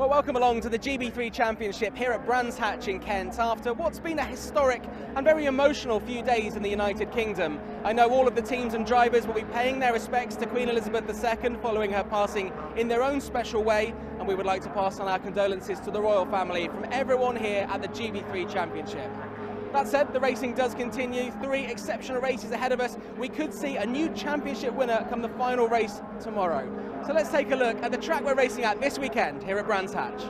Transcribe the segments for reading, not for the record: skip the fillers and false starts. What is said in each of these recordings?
Well, welcome along to the GB3 Championship here at Brands Hatch in Kent after what's been a historic and very emotional few days in the United Kingdom. I know all of the teams and drivers will be paying their respects to Queen Elizabeth II following her passing in their own special way, and we would like to pass on our condolences to the royal family from everyone here at the GB3 Championship. That said, the racing does continue. 3 exceptional races ahead of us. We could see a new championship winner come the final race tomorrow. So let's take a look at the track we're racing at this weekend here at Brands Hatch.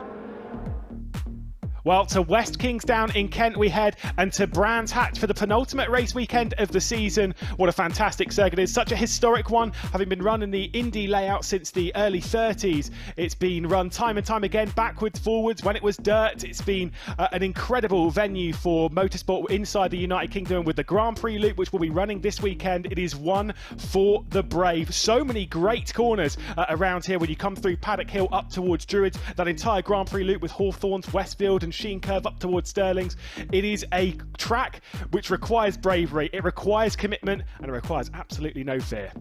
Well, to West Kingsdown in Kent we head, and to Brands Hatch for the penultimate race weekend of the season. What a fantastic circuit it is, such a historic one, having been run in the Indy layout since the early 30s. It's been run time and time again, backwards, forwards, when it was dirt. It's been an incredible venue for motorsport inside the United Kingdom, with the Grand Prix loop, which will be running this weekend. It is one for the brave. So many great corners around here when you come through Paddock Hill up towards Druids, that entire Grand Prix loop with Hawthorns, Westfield and Sheen Curve up towards Stirlings. It is a track which requires bravery, it requires commitment, and it requires absolutely no fear.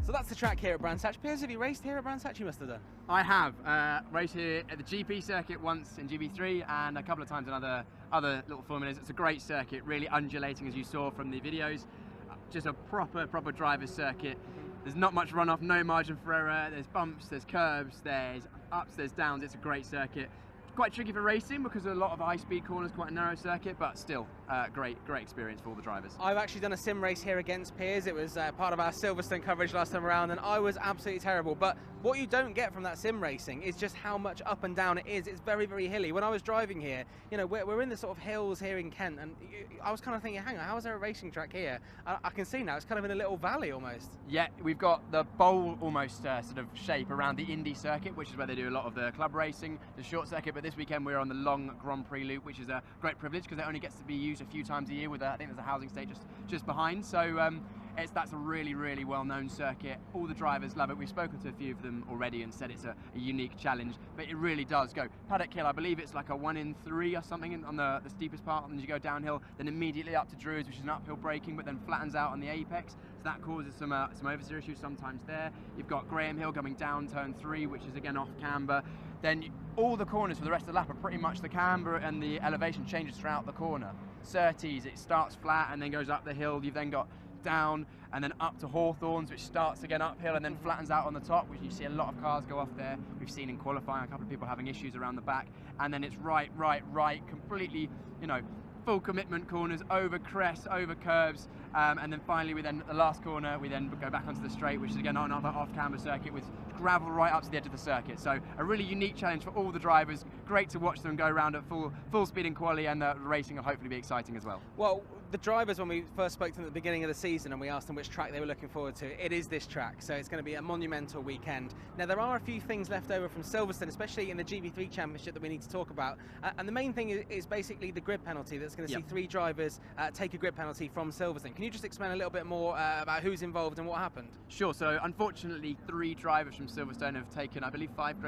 So that's the track here at Brands Hatch. Piers, have you raced here at Brands Hatch? You must have done. I have raced here at the GP circuit once in GB3 and a couple of times in other little formulas. It's a great circuit, really undulating as you saw from the videos. Just a proper driver's circuit. There's not much runoff, no margin for error. There's bumps, there's curbs, there's ups, there's downs. It's a great circuit. Quite tricky for racing because there's a lot of high-speed corners, quite a narrow circuit, but still great experience for all the drivers. I've actually done a sim race here against Piers. It was part of our Silverstone coverage last time around, and I was absolutely terrible. But what you don't get from that sim racing is just how much up and down it is. It's very hilly. When I was driving here, you know, we're in the sort of hills here in Kent, and I was kind of thinking, hang on, how is there a racing track here? I can see now it's kind of in a little valley almost. Yeah, we've got the bowl almost sort of shape around the Indy circuit, which is where they do a lot of the club racing, the short circuit. But this weekend we're on the long Grand Prix loop, which is a great privilege because it only gets to be used a few times a year. With I think there's a housing estate just behind. So that's a really well-known circuit. All the drivers love it. We've spoken to a few of them already and said it's a unique challenge, but it really does go. Paddock Hill, I believe it's like a 1 in 3 or something on the steepest part, and you go downhill, then immediately up to Druids, which is an uphill braking, but then flattens out on the apex. So that causes some oversteer issues sometimes there. You've got Graham Hill coming down turn 3, which is again off camber. Then all the corners for the rest of the lap are pretty much the camber, and the elevation changes throughout the corner. Surtees, it starts flat and then goes up the hill. You've then got down and then up to Hawthorns, which starts again uphill and then flattens out on the top, which you see a lot of cars go off there. We've seen in qualifying a couple of people having issues around the back, and then it's right, completely, you know, full commitment corners, over crests, over curbs, and then finally the last corner we then go back onto the straight, which is again another off-camber circuit with gravel right up to the edge of the circuit. So a really unique challenge for all the drivers. Great to watch them go around at full speed in quali, and the racing will hopefully be exciting as well. Well, the drivers, when we first spoke to them at the beginning of the season and we asked them which track they were looking forward to, it is this track, so it's going to be a monumental weekend. Now, there are a few things left over from Silverstone, especially in the GB3 Championship, that we need to talk about, and the main thing is basically the grid penalty that's going to see 3 drivers take a grid penalty from Silverstone. Can you just explain a little bit more about who's involved and what happened? Sure. So unfortunately 3 drivers from Silverstone have taken, I believe, 5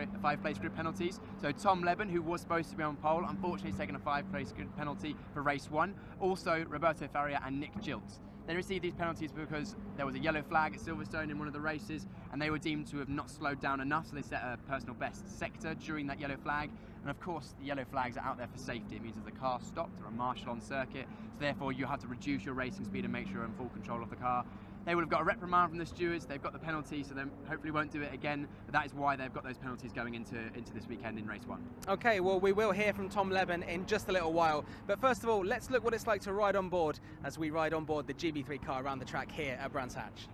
place grid penalties. So Tom Leben, who was supposed to be on pole, unfortunately has taken a 5 place grid penalty for race 1. Also Roberto Faria and Nick Giltz. They received these penalties because there was a yellow flag at Silverstone in one of the races, and they were deemed to have not slowed down enough, so they set a personal best sector during that yellow flag. And of course the yellow flags are out there for safety. It means that the car stopped or a marshal on circuit, so therefore you have to reduce your racing speed and make sure you're in full control of the car. They would have got a reprimand from the stewards. They've got the penalty, so they hopefully won't do it again. But that is why they've got those penalties going into this weekend in race 1. Okay, well, we will hear from Tom Leben in just a little while. But first of all, let's look what it's like to ride on board as we ride on board the GB3 car around the track here at Brands Hatch.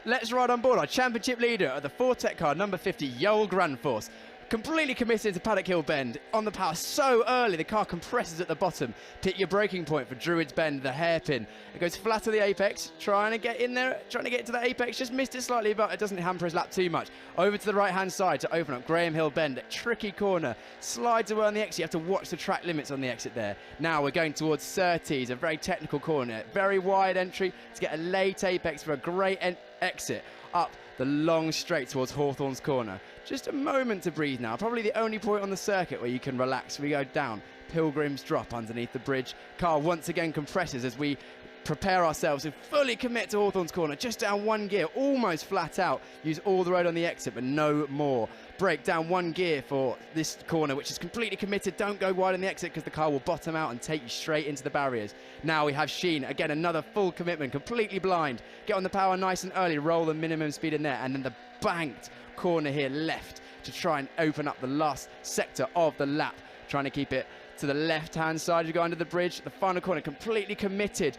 Let's ride on board our championship leader of the Fortec car, number 50, Yoel Grandforce. Completely committed to Paddock Hill Bend, on the power so early the car compresses at the bottom. Pick your braking point for Druids Bend, the hairpin. It goes flat to the apex, trying to get in there, trying to get to the apex, just missed it slightly, but it doesn't hamper his lap too much. Over to the right hand side to open up Graham Hill Bend, a tricky corner, slides away on the exit. You have to watch the track limits on the exit there. Now we're going towards Surtees, a very technical corner, very wide entry to get a late apex for a great exit up the long straight towards Hawthorns corner. Just a moment to breathe now, probably the only point on the circuit where you can relax. We go down, Pilgrim's Drop underneath the bridge. Car once again compresses as we prepare ourselves and fully commit to Hawthorne's corner, just down 1 gear, almost flat out, use all the road on the exit, but no more. Brake down 1 gear for this corner, which is completely committed. Don't go wide on the exit because the car will bottom out and take you straight into the barriers. Now we have Sheen, again, another full commitment, completely blind. Get on the power nice and early, roll the minimum speed in there, and then the banked corner here left to try and open up the last sector of the lap, trying to keep it to the left-hand side. You go under the bridge, the final corner, completely committed.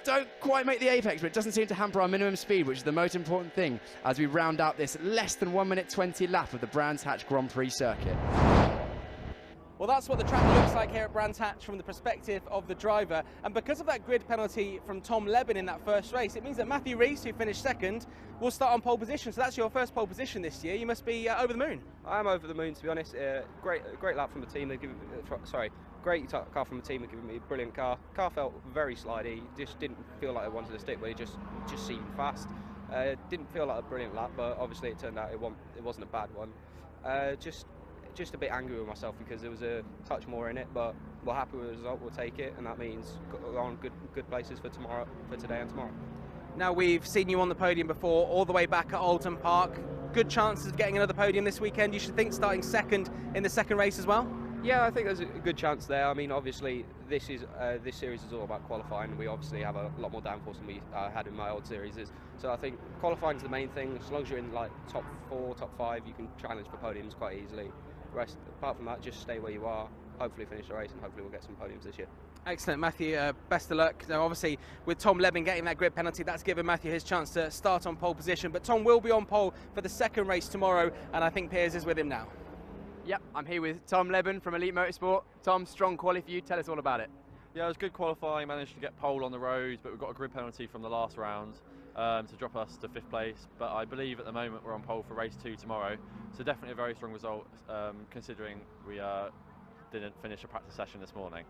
Don't quite make the apex, but it doesn't seem to hamper our minimum speed, which is the most important thing as we round out this less than 1 minute 20 lap of the Brands Hatch Grand Prix circuit. Well, that's what the track looks like here at Brands Hatch from the perspective of the driver. And because of that grid penalty from Tom Leben in that first race, it means that Matthew Rees, who finished second, will start on pole position. So that's your first pole position this year. You must be over the moon. I am over the moon, to be honest. Great lap from the team. Great car from the team. They're giving me a brilliant car. Car felt very slidey. Just didn't feel like it wanted to stick, but it just seemed fast. Didn't feel like a brilliant lap, but obviously it turned out it wasn't a bad one. Just a bit angry with myself because there was a touch more in it, but we're happy with the result. We'll take it, and that means we're on good places for tomorrow, for today and tomorrow. Now, we've seen you on the podium before, all the way back at Oulton Park. Good chances of getting another podium this weekend. You should think starting second in the second race as well. Yeah, I think there's a good chance there. I mean, obviously, this series is all about qualifying. We obviously have a lot more downforce than we had in my old series. So I think qualifying is the main thing. As long as you're in like top 4, top 5, you can challenge for podiums quite easily. Rest, apart from that, just stay where you are. Hopefully finish the race, and hopefully we'll get some podiums this year. Excellent, Matthew. Best of luck. Now, obviously, with Tom Leben getting that grid penalty, that's given Matthew his chance to start on pole position. But Tom will be on pole for the second race tomorrow, and I think Piers is with him now. Yep, I'm here with Tom Leben from Elite Motorsport. Tom, strong quali for you. Tell us all about it. Yeah, it was good qualifying. Managed to get pole on the road, but we've got a grid penalty from the last round to drop us to 5th place. But I believe at the moment we're on pole for race 2 tomorrow. So definitely a very strong result considering we didn't finish a practice session this morning.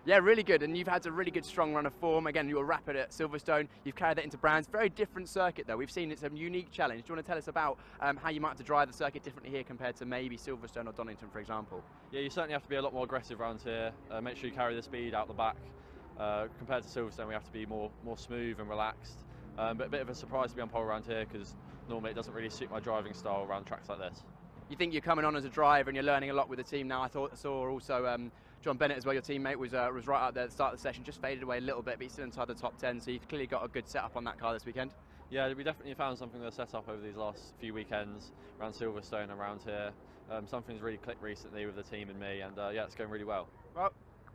Yeah, really good, and you've had a really good strong run of form. Again, you were rapid at Silverstone, you've carried that into Brands. Very different circuit though, we've seen it's a unique challenge. Do you want to tell us about how you might have to drive the circuit differently here compared to maybe Silverstone or Donington, for example? Yeah, you certainly have to be a lot more aggressive around here. Make sure you carry the speed out the back. Compared to Silverstone, we have to be more smooth and relaxed. But a bit of a surprise to be on pole around here because normally it doesn't really suit my driving style around tracks like this. You think you're coming on as a driver and you're learning a lot with the team now. I saw also John Bennett as well, your teammate, was right out there at the start of the session, just faded away a little bit, but he's still inside the top 10, so you've clearly got a good setup on that car this weekend. Yeah, we definitely found something to set up over these last few weekends around Silverstone, around here. Something's really clicked recently with the team and me, and yeah, it's going really well.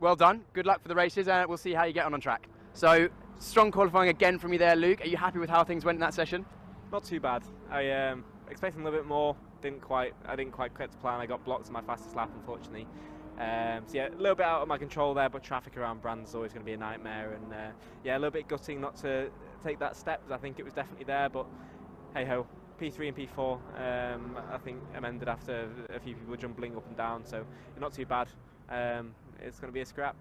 Well done. Good luck for the races, and we'll see how you get on track. So, strong qualifying again from you there, Luke. Are you happy with how things went in that session? Not too bad. I expecting a little bit more. I didn't quite get to plan. I got blocked in my fastest lap, unfortunately. So yeah, a little bit out of my control there, but traffic around Brands is always going to be a nightmare, and yeah, a little bit gutting not to take that step. I think it was definitely there, but hey ho, P3 and P4. I think I'm ended after a few people jumbling up and down, so not too bad. It's going to be a scrap.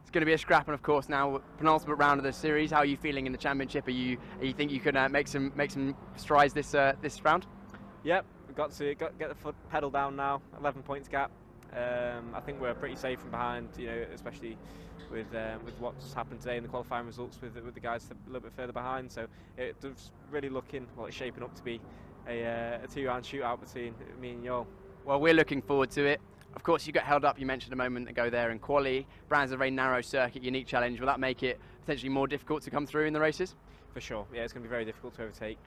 It's going to be a scrap, and of course now penultimate round of the series. How are you feeling in the championship? Are you think you can make some strides this round? Yep, we've got to get the foot pedal down now. 11 points gap. I think we're pretty safe from behind, you know, especially with what's happened today in the qualifying results with the guys a little bit further behind. So it's really looking, well, it's shaping up to be a 2-round shootout between me and Joel. Well, we're looking forward to it. Of course, you got held up, you mentioned a moment ago there in quali. Brands is a very narrow circuit, unique challenge. Will that make it potentially more difficult to come through in the races? For sure, yeah, it's going to be very difficult to overtake.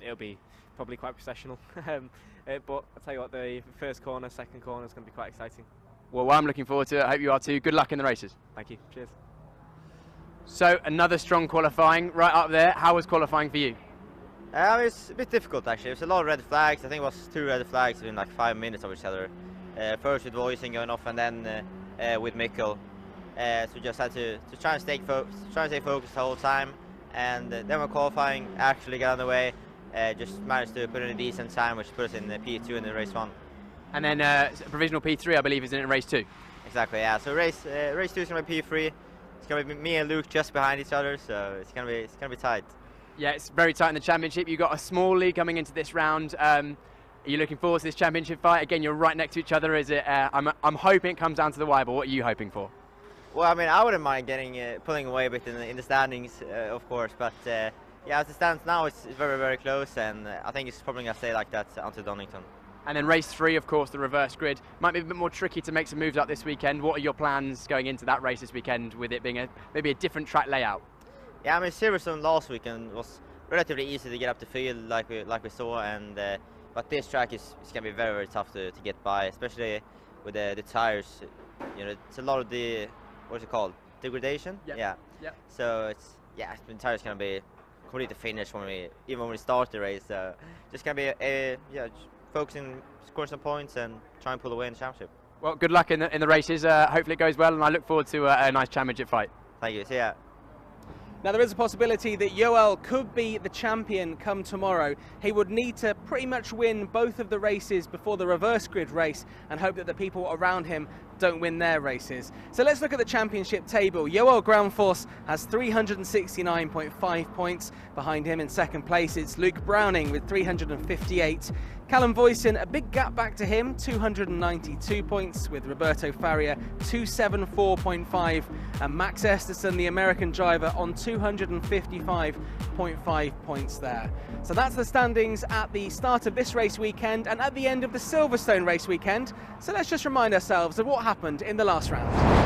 It'll be probably quite processional. But I'll tell you what, the first corner, second corner is going to be quite exciting. Well, I'm looking forward to it. I hope you are too. Good luck in the races. Thank you. Cheers. So, another strong qualifying right up there. How was qualifying for you? It's a bit difficult actually. There's a lot of red flags. I think it was 2 red flags in like 5 minutes of each other. First with voicing going off, and then with Mikkel. So we just had to try and stay focused the whole time. And then when qualifying actually got on the way, just managed to put in a decent time, which put us in the P2 in the race 1. And then provisional P3, I believe, is in race 2. Exactly, yeah. So race 2 is going to be P3. It's going to be me and Luke just behind each other, so it's going to be tight. Yeah, it's very tight in the championship. You've got a small lead coming into this round. Are you looking forward to this championship fight? Again, you're right next to each other. Is it? I'm hoping it comes down to the wire, but what are you hoping for? Well, I mean, I wouldn't mind getting pulling away a bit in the standings, of course, but yeah, as it stands now, it's very, very close, and I think it's probably going to stay like that until Donington. And then race 3, of course, the reverse grid. Might be a bit more tricky to make some moves up this weekend. What are your plans going into that race this weekend, with it being maybe a different track layout? Yeah, I mean, Silverstone last weekend was relatively easy to get up the field, like we saw, and but this track is going to be very, very tough to get by, especially with the tires. You know, it's a lot of the, what's it called, degradation. Yep. Yeah. Yep. So the tires going to be completely finished even when we start the race. So just going to be focusing, scoring some points, and try and pull away in the championship. Well, good luck in the races. Hopefully it goes well, and I look forward to a nice championship fight. Thank you. See ya. Now, there is a possibility that Joel could be the champion come tomorrow. He would need to pretty much win both of the races before the reverse grid race and hope that the people around him don't win their races. So let's look at the championship table. Joel Groundforce has 369.5 points. Behind him in second place it's Luke Browning with 358. Callum Voisin, a big gap back to him, 292 points, with Roberto Faria 274.5, and Max Esterson, the American driver, on 255.5 points there. So that's the standings at the start of this race weekend and at the end of the Silverstone race weekend. So let's just remind ourselves of what happened in the last round.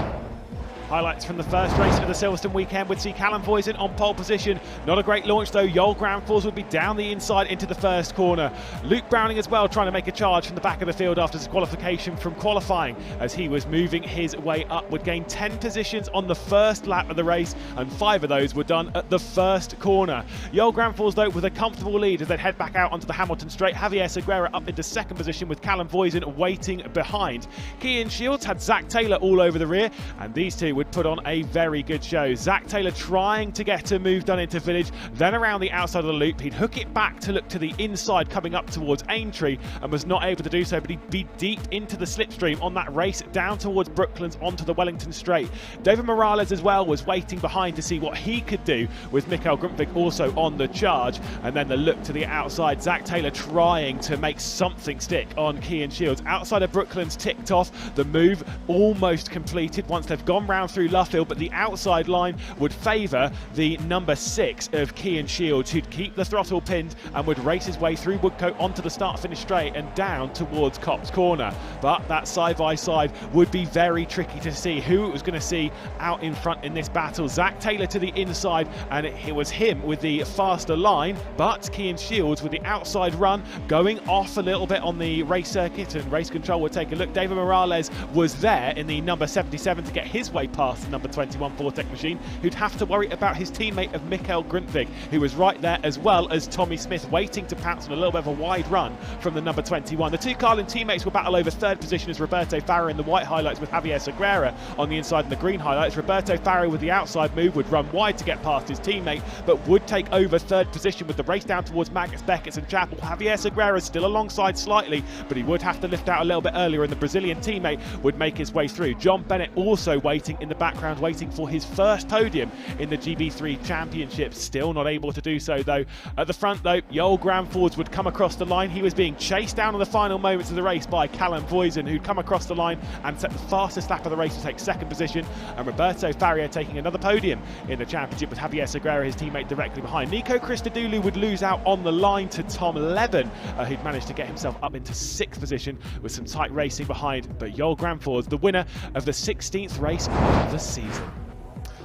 Highlights from the first race of the Silverstone weekend would see Callum Voisin on pole position. Not a great launch though. Joel Groundforce would be down the inside into the first corner. Luke Browning as well trying to make a charge from the back of the field after disqualification from qualifying, as he was moving his way up. Would gain 10 positions on the first lap of the race, and 5 of those were done at the first corner. Joel Groundforce though with a comfortable lead as they'd head back out onto the Hamilton straight. Javier Segura up into second position with Callum Voisin waiting behind. Cian Shields had Zach Taylor all over the rear, and these two would put on a very good show. Zach Taylor trying to get a move done into Village, then around the outside of the loop. He'd hook it back to look to the inside coming up towards Aintree, and was not able to do so, but he'd be deep into the slipstream on that race down towards Brooklands onto the Wellington Straight. David Morales as well was waiting behind to see what he could do, with Mikael Grundtvig also on the charge, and then the look to the outside. Zach Taylor trying to make something stick on Cian Shields. Outside of Brooklands ticked off, the move almost completed once they've gone round through Luffield, but the outside line would favour the number 6 of Cian Shields, who'd keep the throttle pinned and would race his way through Woodcote onto the start-finish straight and down towards Copse Corner. But that side-by-side would be very tricky to see who it was going to see out in front in this battle. Zach Taylor to the inside, and it was him with the faster line, but Cian Shields with the outside run going off a little bit on the race circuit, and race control would take a look. David Morales was there in the number 77 to get his way past the number 21 Fortec machine, who'd have to worry about his teammate of Mikael Grundtvig, who was right there, as well as Tommy Smith waiting to pounce on a little bit of a wide run from the number 21. The two Carlin teammates will battle over third position as Roberto Farah in the white highlights with Javier Segura on the inside and the green highlights. Roberto Farah with the outside move would run wide to get past his teammate, but would take over third position with the race down towards Magnus Beckett and Chapel. Javier Segura still alongside slightly, but he would have to lift out a little bit earlier, and the Brazilian teammate would make his way through. John Bennett also waiting in the background, waiting for his first podium in the GB3 Championship. Still not able to do so though. At the front though, Joel Groundforce would come across the line. He was being chased down in the final moments of the race by Callum Voisin, who'd come across the line and set the fastest lap of the race to take second position, and Roberto Faria taking another podium in the championship with Javier Segura, his teammate, directly behind. Nico Christodoulou would lose out on the line to Tom Levin, who'd managed to get himself up into 6th position with some tight racing behind, but Joel Groundforce, the winner of the 16th race of the season.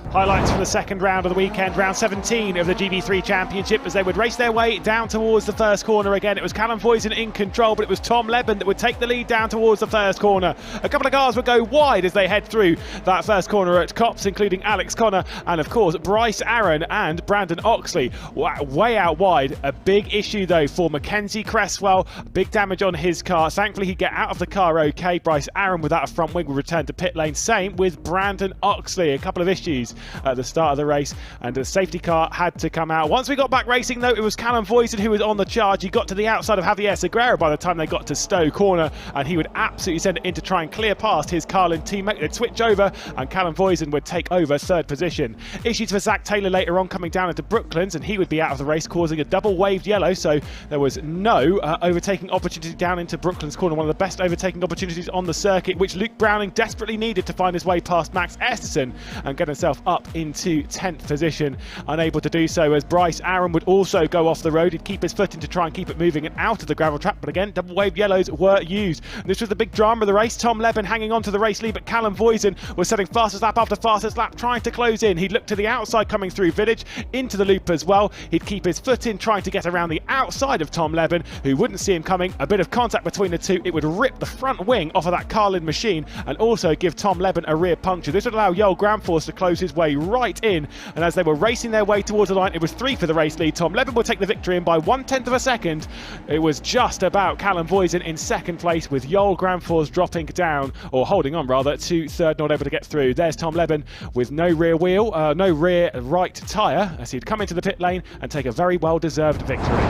Highlights from the second round of the weekend, round 17 of the GB3 Championship, as they would race their way down towards the first corner again. It was Callum Voisin in control, but it was Tom Leben that would take the lead down towards the first corner. A couple of cars would go wide as they head through that first corner at Copse, including Alex Connor and, of course, Bryce Aaron and Brandon Oxley. Way out wide. A big issue, though, for Mackenzie Cresswell. Big damage on his car. Thankfully, he'd get out of the car okay. Bryce Aaron, without a front wing, would return to pit lane. Same with Brandon Oxley. A couple of issues at the start of the race, and the safety car had to come out. Once we got back racing though, it was Callum Voisin who was on the charge. He got to the outside of Javier Segura by the time they got to Stowe Corner, and he would absolutely send it in to try and clear past his Carlin teammate. They'd switch over and Callum Voisin would take over third position. Issues for Zach Taylor later on coming down into Brooklands, and he would be out of the race, causing a double waved yellow, so there was no overtaking opportunity down into Brooklands Corner, one of the best overtaking opportunities on the circuit, which Luke Browning desperately needed to find his way past Max Esterson and get himself up into 10th position. Unable to do so as Bryce Aaron would also go off the road. He'd keep his foot in to try and keep it moving and out of the gravel trap, but again, double wave yellows were used. This was the big drama of the race. Tom Leben hanging on to the race lead, but Callum Voisin was setting fastest lap after fastest lap, trying to close in. He'd look to the outside coming through Village, into the loop as well. He'd keep his foot in, trying to get around the outside of Tom Leben, who wouldn't see him coming. A bit of contact between the two. It would rip the front wing off of that Carlin machine and also give Tom Leben a rear puncture. This would allow Joel Gramforce to close his way right in, and as they were racing their way towards the line, it was 3 for the race lead. Tom Leben would take the victory in by 1/10 of a second. It was just about Callum Voisin in second place, with Joel Gramforce dropping down, or holding on rather, to third, not able to get through. There's Tom Leben with no rear wheel, no rear right tyre, as he'd come into the pit lane and take a very well-deserved victory.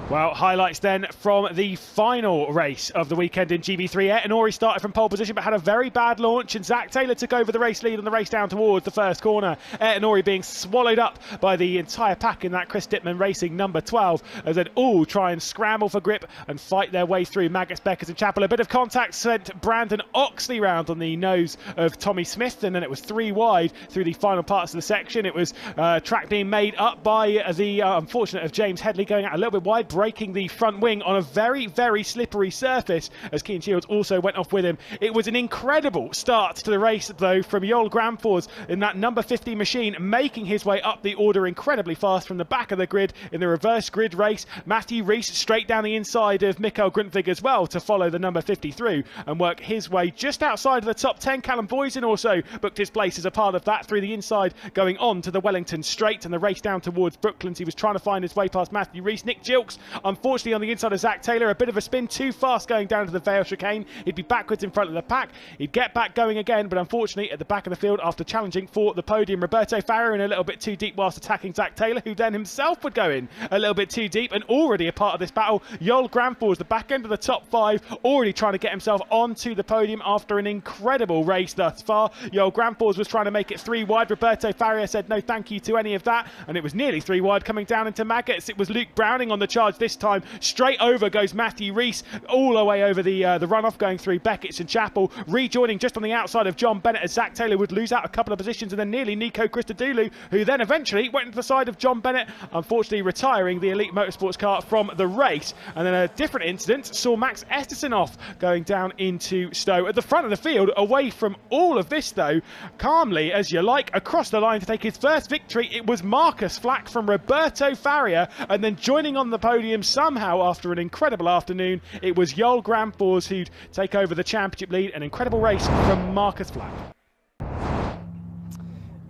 Well, highlights then from the final race of the weekend in GB3. Etanori started from pole position but had a very bad launch, and Zach Taylor took over the race lead on the race down towards the first corner. Etanori being swallowed up by the entire pack in that Chris Dittman Racing number 12, as they'd all try and scramble for grip and fight their way through Maggots, Beckers and Chappell. A bit of contact sent Brandon Oxley round on the nose of Tommy Smith, and then it was 3 wide through the final parts of the section. It was track being made up by the unfortunate of James Headley going out a little bit wide, breaking the front wing on a very, very slippery surface, as Keen Shields also went off with him. It was an incredible start to the race though from Joel Gramforce in that number 50 machine, making his way up the order incredibly fast from the back of the grid in the reverse grid race. Matthew Rees straight down the inside of Mikael Grundtvig as well to follow the number 50 through and work his way just outside of the top 10. Callum Voisin also booked his place as a part of that through the inside, going on to the Wellington Straight and the race down towards Brooklands. He was trying to find his way past Matthew Rees. Nick Gilks, unfortunately on the inside of Zach Taylor, a bit of a spin, too fast going down to the Vale chicane. He'd be backwards in front of the pack. He'd get back going again, but unfortunately at the back of the field after challenging for the podium, Roberto Farrier in a little bit too deep whilst attacking Zach Taylor, who then himself would go in a little bit too deep, and already a part of this battle. Joel Gramforce, the back end of the top 5, already trying to get himself onto the podium after an incredible race thus far. Joel Gramforce was trying to make it 3 wide. Roberto Farrier said no thank you to any of that, and it was nearly 3 wide coming down into Maggots. It was Luke Browning on the charge this time. Straight over goes Matthew Rees, all the way over the runoff, going through Beckett's and Chappell, rejoining just on the outside of John Bennett as Zach Taylor would lose out a couple of positions, and then nearly Nico Christodoulou, who then eventually went to the side of John Bennett, unfortunately retiring the Elite Motorsports car from the race. And then a different incident saw Max Esterson off, going down into Stowe. At the front of the field, away from all of this though, calmly as you like, across the line to take his first victory, it was Marcus Flack from Roberto Farrier, and then joining on the podium somehow after an incredible afternoon, it was Joel Gramforce who'd take over the championship lead. An incredible race from Marcus Flack.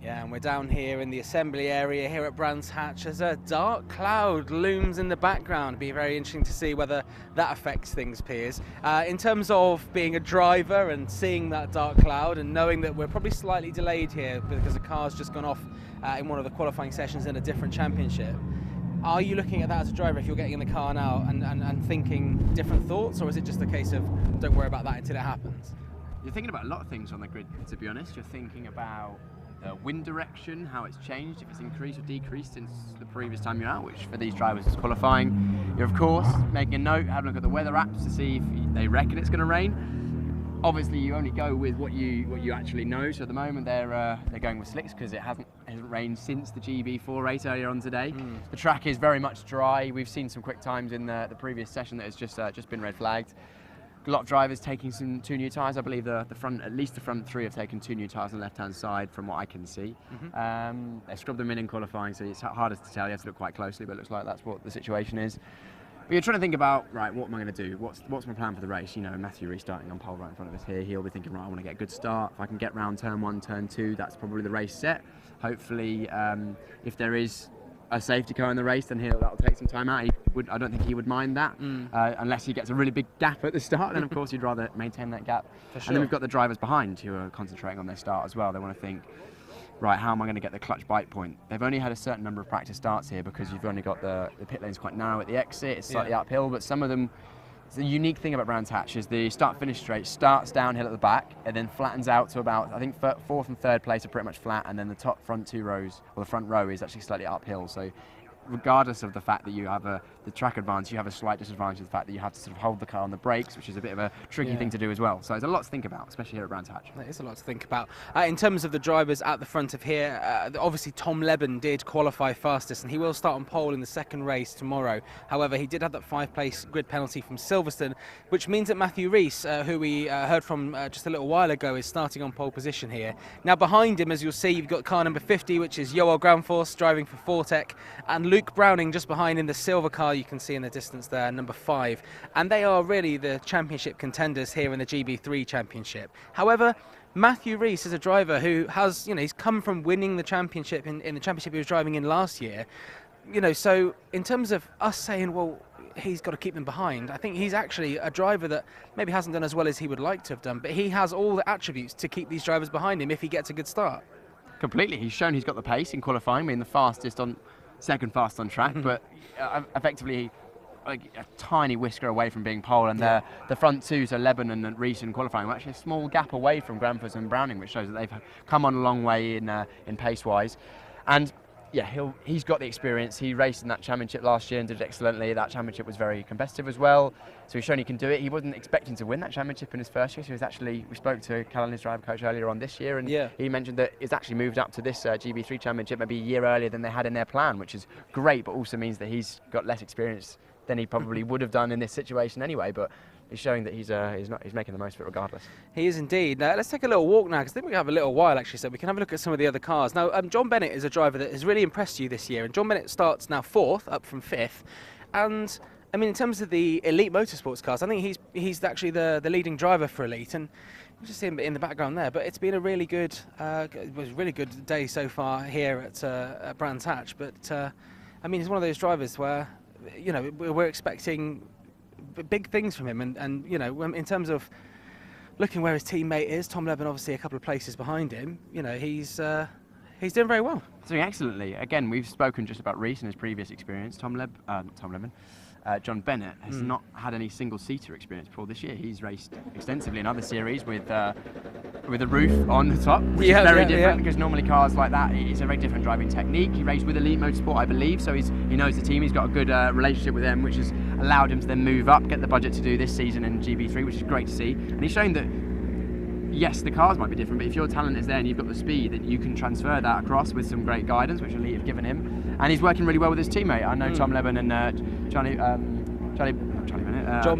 Yeah, and we're down here in the assembly area here at Brands Hatch as a dark cloud looms in the background. It'll be very interesting to see whether that affects things, Piers. In terms of being a driver and seeing that dark cloud and knowing that we're probably slightly delayed here because the car's just gone off in one of the qualifying sessions in a different championship, are you looking at that as a driver if you're getting in the car now and thinking different thoughts, or is it just a case of don't worry about that until it happens? You're thinking about a lot of things on the grid, to be honest. You're thinking about the wind direction, how it's changed, if it's increased or decreased since the previous time you're out, which for these drivers is qualifying. You're of course making a note, having a look at the weather apps to see if they reckon it's going to rain. Obviously you only go with what you actually know, so at the moment they're going with slicks because it hasn't rained since the GB4 race earlier on today. The track is very much dry. We've seen some quick times in the previous session that has just been red flagged. A lot of drivers taking 2 new tyres. I believe at least the front 3 have taken 2 new tyres on the left-hand side, from what I can see. They scrubbed them in qualifying, so it's harder to tell. You have to look quite closely, but it looks like that's what the situation is. But you're trying to think about, right, what am I going to do? What's my plan for the race? You know, Matthew Rees starting on pole right in front of us here. He'll be thinking, right, I want to get a good start. If I can get round turn 1, turn 2, that's probably the race set. Hopefully, if there is a safety car in the race, then that'll take some time out. I don't think he would mind that, unless he gets a really big gap at the start. Then of course you'd rather maintain that gap. For sure. And then we've got the drivers behind who are concentrating on their start as well. They want to think, right, how am I going to get the clutch bite point? They've only had a certain number of practice starts here because you've only got the pit lane's quite narrow at the exit. It's slightly uphill, but some of them. The unique thing about Brands Hatch is the start-finish straight starts downhill at the back and then flattens out to about, I think, fourth and third place are pretty much flat, and then the front two rows, or the front row, is actually slightly uphill. So regardless of the fact that you have the track advantage, you have a slight disadvantage of the fact that you have to sort of hold the car on the brakes, which is a bit of a tricky thing to do as well. So there's a lot to think about, especially here at Brands Hatch. There is a lot to think about. In terms of the drivers at the front of here, obviously Tom Leben did qualify fastest, and he will start on pole in the second race tomorrow. However, he did have that 5-place grid penalty from Silverstone, which means that Matthew Rees, who we heard from just a little while ago, is starting on pole position here. Now behind him, as you'll see, you've got car number 50, which is Joel Granfors driving for Fortec, and Luke Browning just behind in the silver car you can see in the distance there, number 5. And they are really the championship contenders here in the GB3 Championship. However, Matthew Rees is a driver who has, he's come from winning the championship in the championship he was driving in last year. So in terms of us saying, well, he's got to keep them behind, I think he's actually a driver that maybe hasn't done as well as he would like to have done, but he has all the attributes to keep these drivers behind him if he gets a good start. Completely. He's shown he's got the pace in qualifying, being the fastest on second fast on track, but effectively like a tiny whisker away from being pole, and the front two, so Leben and Rees in qualifying, were actually a small gap away from Granfors and Browning, which shows that they've come on a long way in pace wise. And yeah, he's got the experience. He raced in that championship last year and did it excellently. That championship was very competitive as well, so he's shown he can do it. He wasn't expecting to win that championship in his first year, so we spoke to Callan, his driver coach, earlier on this year, and he mentioned that it's actually moved up to this GB3 Championship maybe a year earlier than they had in their plan, which is great, but also means that he's got less experience than he probably would have done in this situation anyway. But he's showing that he's making the most of it regardless. He is indeed. Let's take a little walk now, because I think we have a little while actually, so we can have a look at some of the other cars. Now, John Bennett is a driver that has really impressed you this year, and John Bennett starts now 4th, up from 5th. And I mean, in terms of the Elite Motorsports cars, I think he's actually the leading driver for Elite, and you just see him in the background there. But it's been a really good, it was a really good day so far here at Brands Hatch. But I mean, he's one of those drivers where we're expecting big things from him, and in terms of looking where his teammate is, Tom Leben obviously a couple of places behind him, he's doing very well. Doing excellently. Again, we've spoken just about Rees and his previous experience. John Bennett has not had any single-seater experience before this year. He's raced extensively in other series with a roof on the top, which is very different, because normally cars like that, it's a very different driving technique. He raced with Elite Motorsport, I believe, so he knows the team. He's got a good relationship with them, which has allowed him to then move up, get the budget to do this season in GB3, which is great to see. And he's shown that, yes, the cars might be different, but if your talent is there and you've got the speed, then you can transfer that across with some great guidance, which Elite have given him. And he's working really well with his teammate. I know Tom Leben and John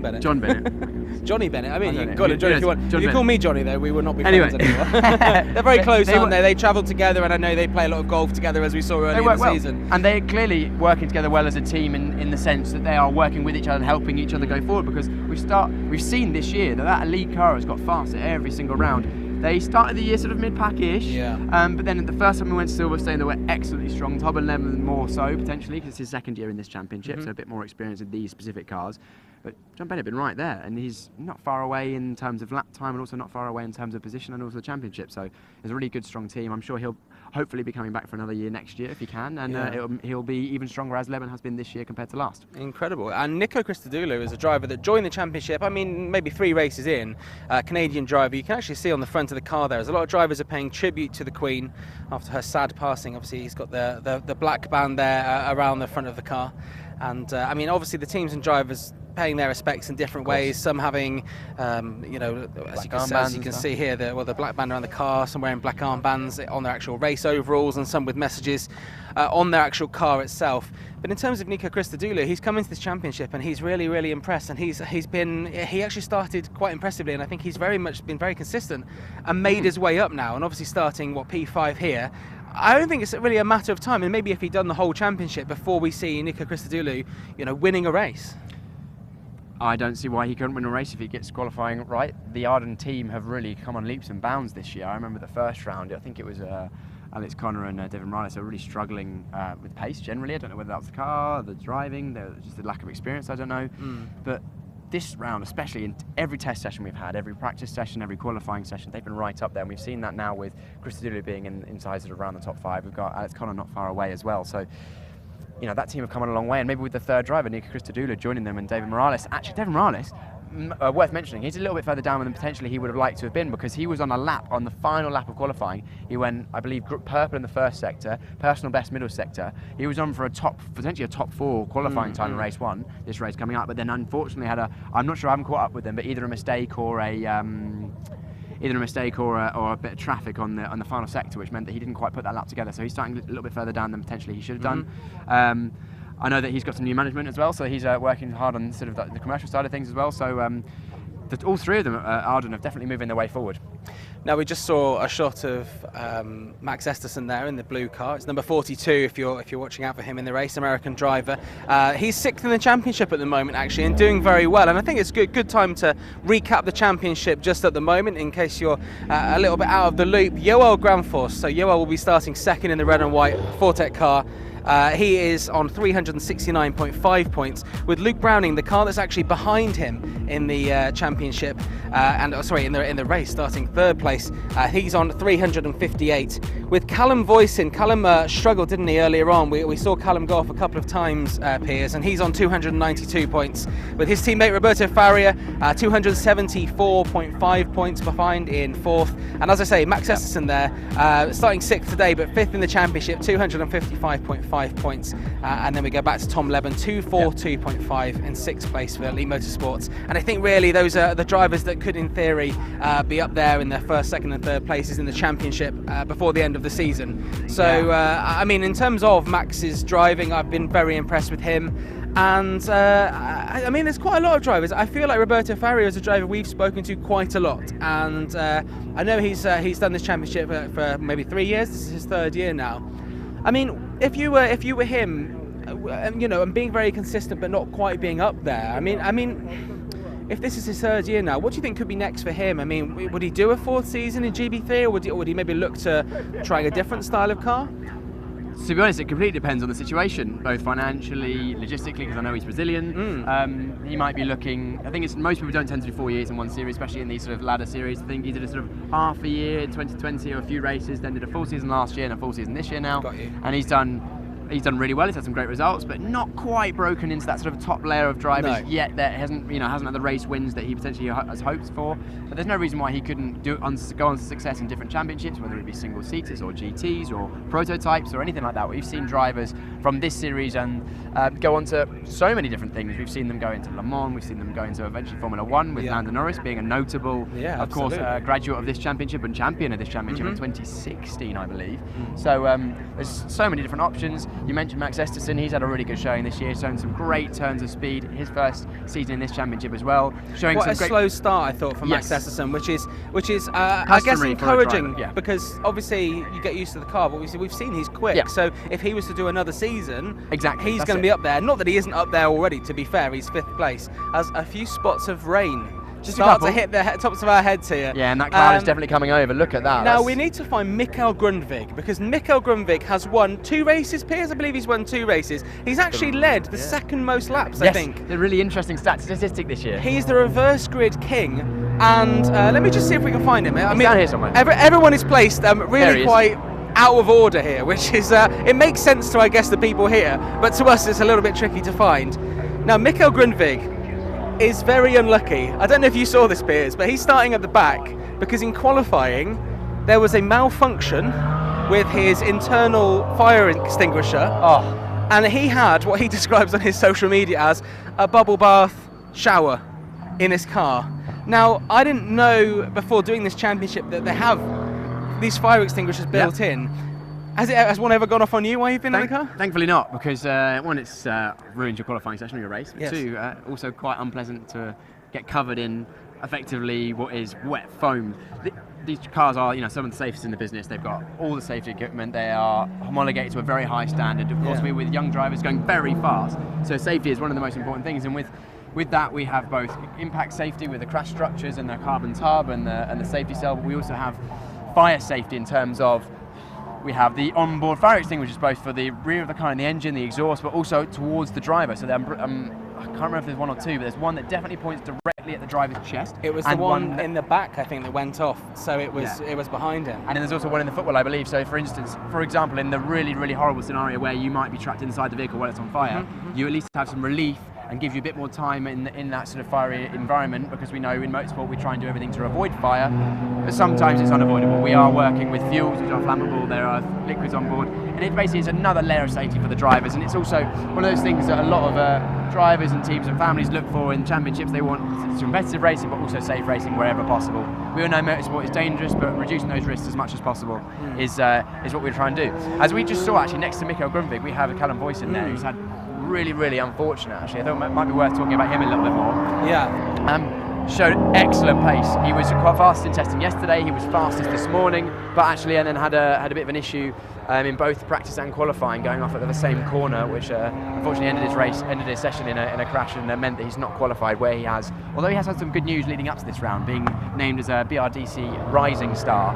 Bennett. John Bennett. Johnny Bennett. I mean, you can call him Johnny if you want. If you call me Johnny, though, we will not be friends anymore. They're very close, aren't they? They travel together, and I know they play a lot of golf together, as we saw earlier in the season. And they're clearly working together well as a team in the sense that they are working with each other and helping each other go forward, because we've seen this year that Elite car has got faster every single round. They started the year sort of mid-pack-ish, but then the first time we went to Silverstone, they were excellently strong. Tom and Leben more so, potentially, because it's his second year in this championship, so a bit more experience in these specific cars. But John Bennett been right there, and he's not far away in terms of lap time, and also not far away in terms of position, and also the championship. So it's a really good, strong team. I'm sure he'll hopefully be coming back for another year next year if he can, and he'll be even stronger, as Leben has been this year compared to last. Incredible. And Nico Christodoulou is a driver that joined the championship, I mean, maybe 3 races in, Canadian driver. You can actually see on the front of the car there, as a lot of drivers are paying tribute to the Queen after her sad passing. Obviously, he's got the black band there around the front of the car. And I mean, obviously the teams and drivers paying their respects in different ways, some having as you can see here, the black band around the car, some wearing black armbands on their actual race overalls, and some with messages on their actual car itself. But in terms of Nico Christodoulou, he's come into this championship and he's really, really impressed, and he actually started quite impressively, and I think he's very much been very consistent and made his way up now, and obviously starting P5 here. I don't think it's really a matter of time, and maybe if he'd done the whole championship before we see Nico Christodoulou, winning a race. I don't see why he couldn't win a race if he gets qualifying right. The Arden team have really come on leaps and bounds this year. I remember the first round, I think it was Alex Connor and David Morales are really struggling with pace generally. I don't know whether that was the car, the driving, just the lack of experience, I don't know. But this round, especially in every test session we've had, every practice session, every qualifying session, they've been right up there. And we've seen that now with Christodoulou being inside sort of around the top 5. We've got Alex Connor not far away as well. So, you know, that team have come on a long way. And maybe with the third driver, Nico Christodoulou, joining them, and David Morales. Actually, David Morales, worth mentioning, he's a little bit further down than potentially he would have liked to have been, because he was on a lap, on the final lap of qualifying. He went, I believe, purple in the first sector, personal best middle sector. He was on for potentially a top 4 qualifying time in race 1, this race coming up, but then unfortunately had I'm not sure, I haven't caught up with them, but either a mistake or a bit of traffic on the final sector, which meant that he didn't quite put that lap together. So he's starting a little bit further down than potentially he should have done. I know that he's got some new management as well, so he's working hard on sort of the commercial side of things as well. So all three of them at Arden have definitely moving their way forward. Now, we just saw a shot of Max Esterson there in the blue car. It's number 42 if you're watching out for him in the race, American driver. He's 6th in the championship at the moment, actually, and doing very well. And I think it's good time to recap the championship just at the moment, in case you're a little bit out of the loop. Yoel Granfors, so Yoel will be starting 2nd in the red and white Fortec car. He is on 369.5 points, with Luke Browning, the car that's actually behind him in the championship, in the race, starting 3rd place. He's on 358. With Callum Voisin, Callum struggled, didn't he, earlier on? We saw Callum go off a couple of times, Piers, and he's on 292 points. With his teammate Roberto Faria, 274.5 points behind in 4th. And as I say, Max Esterson there, starting 6th today, but 5th in the championship, 255.5 points. And then we go back to Tom Leben, 242.5 in 6th place for Elite Motorsports. And I think really those are the drivers that could, in theory, be up there in their 1st, 2nd and 3rd places in the championship before the end of the season. So, I mean, in terms of Max's driving, I've been very impressed with him. And I mean, there's quite a lot of drivers. I feel like Roberto Faria is a driver we've spoken to quite a lot, and I know he's done this championship for maybe 3 years. This is his 3rd year now. I mean, if you were him, you know, and being very consistent but not quite being up there. I mean, if this is his 3rd year now, what do you think could be next for him? I mean, would he do a 4th season in GB3, or would he maybe look to trying a different style of car? To be honest, it completely depends on the situation, both financially, logistically, because I know he's Brazilian. He might be looking, I think most people don't tend to do 4 years in one series, especially in these sort of ladder series. I think he did a sort of half a year in 2020 or a few races, then did a full season last year and a full season this year now. Got you. And he's done really well. He's had some great results, but not quite broken into that sort of top layer of drivers yet. That hasn't had the race wins that he potentially has hoped for. But there's no reason why he couldn't go on to success in different championships, whether it be single seaters or GTs or prototypes or anything like that. We've seen drivers from this series and go on to so many different things. We've seen them go into Le Mans. We've seen them go into eventually Formula 1 with Lando Norris being a notable, of course, graduate of this championship and champion of this championship in 2016, I believe. So there's so many different options. You mentioned Max Esterson. He's had a really good showing this year, showing some great turns of speed. His 1st season in this championship as well. Showing What some a great slow start, I thought, for Max Esterson, which is I guess encouraging, because obviously you get used to the car, but we've seen he's quick. So if he was to do another season, he's going to be up there. Not that he isn't up there already, to be fair. He's 5th place. Has a few spots of rain start to hit the tops of our heads here. Yeah, and that cloud is definitely coming over. Look at that. Now we need to find Mikael Grundvig, because Mikael Grundvig has won 2 races. Piers, I believe he's won 2 races. He's actually led the 2nd most laps, I think. A really interesting statistic this year. He's the reverse grid king, and let me just see if we can find him. I mean, down here somewhere. Everyone is placed really quite out of order here, which is it makes sense to, I guess, the people here, but to us it's a little bit tricky to find. Now, Mikael Grundvig is very unlucky. I don't know if you saw this, Piers, but he's starting at the back because in qualifying there was a malfunction with his internal fire extinguisher, and he had what he describes on his social media as a bubble bath shower in his car. Now, I didn't know before doing this championship that they have these fire extinguishers built in. Has one ever gone off on you while you've been in the car? Thankfully not, because one, it's ruined your qualifying session of your race. But 2, also quite unpleasant to get covered in effectively what is wet foam. These cars are, some of the safest in the business. They've got all the safety equipment. They are homologated to a very high standard. Of course, we're with young drivers going very fast, so safety is one of the most important things. And with that, we have both impact safety with the crash structures and the carbon tub and the safety cell, but we also have fire safety in terms of we have the onboard fire extinguishers, both for the rear of the car and the engine, the exhaust, but also towards the driver. So I can't remember if there's one or two, but there's one that definitely points directly at the driver's chest. It was the one in the back, I think, that went off. So it was behind him. And then there's also one in the footwell, I believe. So for instance, for example, in the really, really horrible scenario where you might be trapped inside the vehicle while it's on fire, you at least have some relief and give you a bit more time in that sort of fiery environment, because we know in motorsport we try and do everything to avoid fire, but sometimes it's unavoidable. We are working with fuels which are flammable, there are liquids on board, and it basically is another layer of safety for the drivers, and it's also one of those things that a lot of drivers and teams and families look for in championships. They want competitive racing but also safe racing wherever possible. We all know motorsport is dangerous, but reducing those risks as much as possible is what we're trying to do. As we just saw actually next to Mikko Grundvig, we have Callum Boyce in there who's had really, really unfortunate actually. I thought it might be worth talking about him a little bit more. Yeah. Showed excellent pace. He was quite fast in testing yesterday, he was fastest this morning, but actually and then had a bit of an issue in both practice and qualifying, going off at the same corner, which unfortunately ended his session in a crash, and meant that he's not qualified where he has, although he has had some good news leading up to this round, being named as a BRDC Rising Star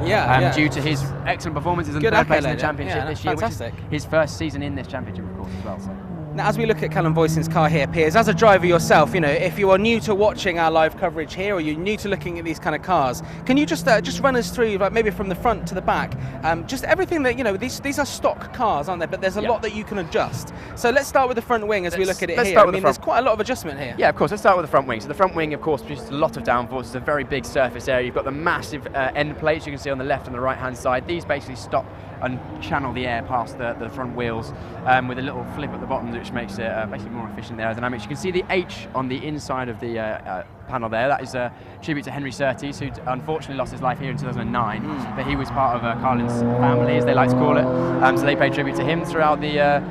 due to his excellent performances and third place in the championship this year, fantastic. which is his first season in this championship, of course, as well. So. Now, as we look at Callum Boyce's car here, Piers, as a driver yourself, if you are new to watching our live coverage here, or you're new to looking at these kind of cars, can you just run us through, like maybe from the front to the back, just everything that these are stock cars, aren't they? But there's a lot that you can adjust. So let's start with the front wing as we look at it here. I mean, there's quite a lot of adjustment here. Yeah, of course. Let's start with the front wing. So the front wing, of course, produces a lot of downforce. It's a very big surface area. You've got the massive end plates you can see on the left and the right hand side. These basically stop and channel the air past the front wheels with a little flip at the bottom, which makes it basically more efficient aerodynamics. You can see the H on the inside of the panel there. That is a tribute to Henry Surtees, who unfortunately lost his life here in 2009, but he was part of Carlin's family, as they like to call it. So they pay tribute to him throughout their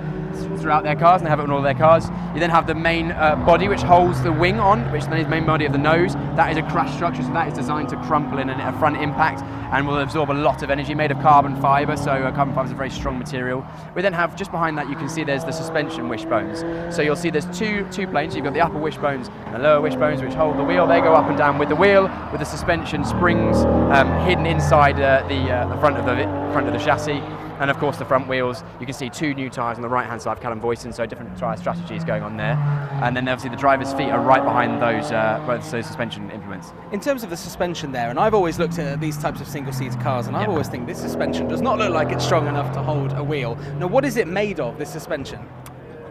cars, and they have it on all their cars. You then have the main body, which holds the wing on, which then is the main body of the nose. That is a crash structure, so that is designed to crumple in a front impact and will absorb a lot of energy, made of carbon fibre, so carbon fibre is a very strong material. We then have, just behind that, you can see there's the suspension wishbones. So you'll see there's two planes. You've got the upper wishbones and the lower wishbones, which hold the wheel. They go up and down with the wheel, with the suspension springs hidden inside the front of the chassis. And of course the front wheels, you can see two new tyres on the right hand side of Callum Boyce, so different tyre strategies going on there. And then obviously the driver's feet are right behind those suspension implements. In terms of the suspension there, and I've always looked at these types of single-seater cars, and I always think this suspension does not look like it's strong enough to hold a wheel. Now, what is it made of, this suspension?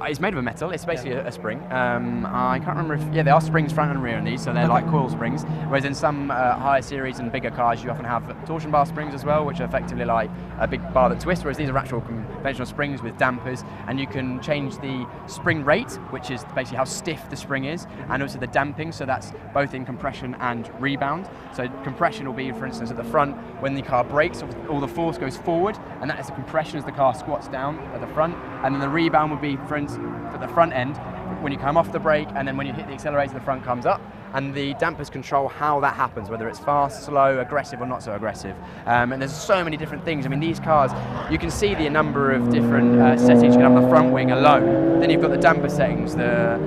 It's made of a metal. It's basically a spring. I can't remember if there are springs front and rear in these, so they're like coil springs. Whereas in some higher series and bigger cars, you often have torsion bar springs as well, which are effectively like a big bar that twists. Whereas these are actual conventional springs with dampers, and you can change the spring rate, which is basically how stiff the spring is, and also the damping. So that's both in compression and rebound. So compression will be, for instance, at the front when the car brakes, all the force goes forward, and that is the compression as the car squats down at the front. And then the rebound would be, for instance, at the front end, when you come off the brake, and then when you hit the accelerator, the front comes up, and the dampers control how that happens, whether it's fast, slow, aggressive, or not so aggressive. And there's so many different things. I mean, these cars, you can see the number of different settings. You can have the front wing alone, then you've got the damper settings, the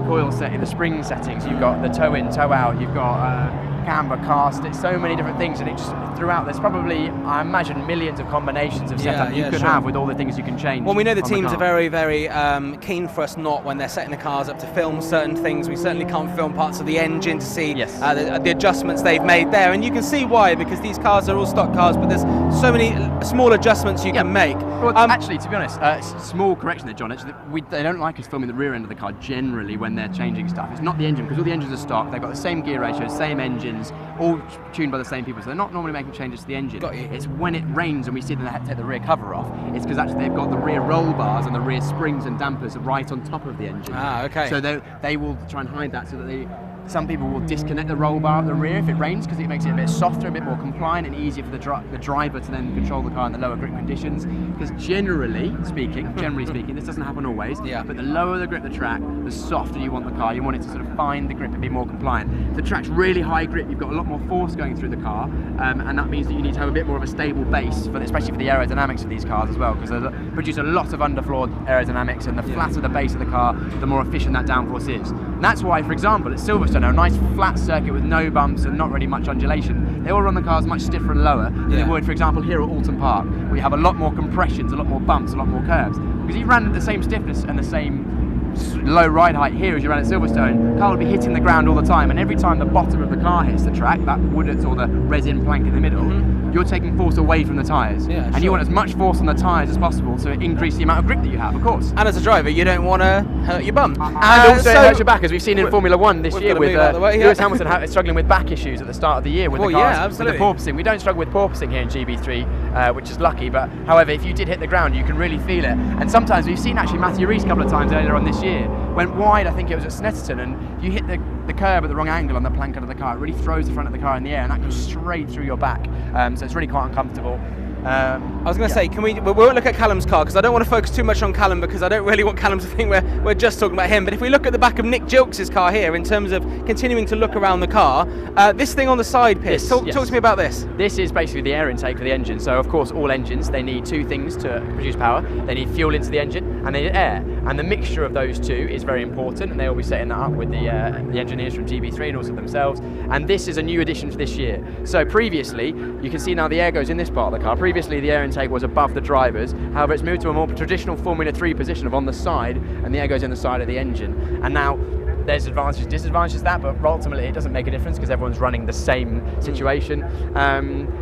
coil setting, the spring settings, you've got the toe in, toe out, you've got camber, cast, it's so many different things, and it just throughout there's probably, I imagine, millions of combinations of setup you could have with all the things you can change. Well, we know the teams are very, very keen for us not, when they're setting the cars up, to film certain things. We certainly can't film parts of the engine to see the adjustments they've made there, and you can see why, because these cars are all stock cars, but there's so many small adjustments you can make. Well, actually, to be honest, small correction there, John. Actually, they don't like us filming the rear end of the car generally when they're changing stuff. It's not the engine, because all the engines are stock. They've got the same gear ratios, same engines, all tuned by the same people, so they're not normally making changes to the engine. It's when it rains and we see them have to take the rear cover off, it's because actually they've got the rear roll bars and the rear springs and dampers right on top of the engine. So they will try and hide that, so that some people will disconnect the roll bar at the rear if it rains, because it makes it a bit softer, a bit more compliant, and easier for the driver to then control the car in the lower grip conditions. Because generally speaking, this doesn't happen always, but the lower the grip the track, the softer you want the car. You want it to sort of find the grip and be more compliant. If the track's really high grip, you've got a lot more force going through the car, and that means that you need to have a bit more of a stable base, especially for the aerodynamics of these cars as well, because they produce a lot of underfloor aerodynamics, and the flatter the base of the car, the more efficient that downforce is. And that's why, for example, at Silverstone, a nice flat circuit with no bumps and not really much undulation, they all run the cars much stiffer and lower than they would, for example, here at Alton Park, where you have a lot more compressions, a lot more bumps, a lot more curves. Because if you ran at the same stiffness and the same low ride height here as you ran at Silverstone, the car will be hitting the ground all the time, and every time the bottom of the car hits the track, that wood or the resin plank in the middle, you're taking force away from the tyres. And you want as much force on the tyres as possible to increase the amount of grip that you have, of course. And as a driver, you don't want to hurt your bum. And also hurt your back, as we've seen in Formula 1 this year with Lewis Hamilton struggling with back issues at the start of the year with the cars, with the porpoising. We don't struggle with porpoising here in GB3, which is lucky, but however, if you did hit the ground, you can really feel it. And sometimes we've seen actually Matthew Rees a couple of times earlier on this year, went wide, I think it was at Snetterton, and you hit the curb at the wrong angle on the plank under the car. It really throws the front of the car in the air, and that goes straight through your back. So it's really quite uncomfortable. I was going to say, we won't look at Callum's car because I don't want to focus too much on Callum, because I don't really want Callum to think we're just talking about him. But if we look at the back of Nick Gilks' car here, in terms of continuing to look around the car, this thing on the side, Piers, talk to me about this. This is basically the air intake for the engine. So of course, all engines, they need two things to produce power. They need fuel into the engine and they need air. And the mixture of those two is very important, and they will be setting that up with the engineers from GB3 and also themselves. And this is a new addition for this year. So previously, you can see now the air goes in this part of the car. Previously, the air intake was above the drivers. However, it's moved to a more traditional Formula 3 position of on the side, and the air goes in the side of the engine. And now there's advantages, disadvantages to that, but ultimately it doesn't make a difference because everyone's running the same situation.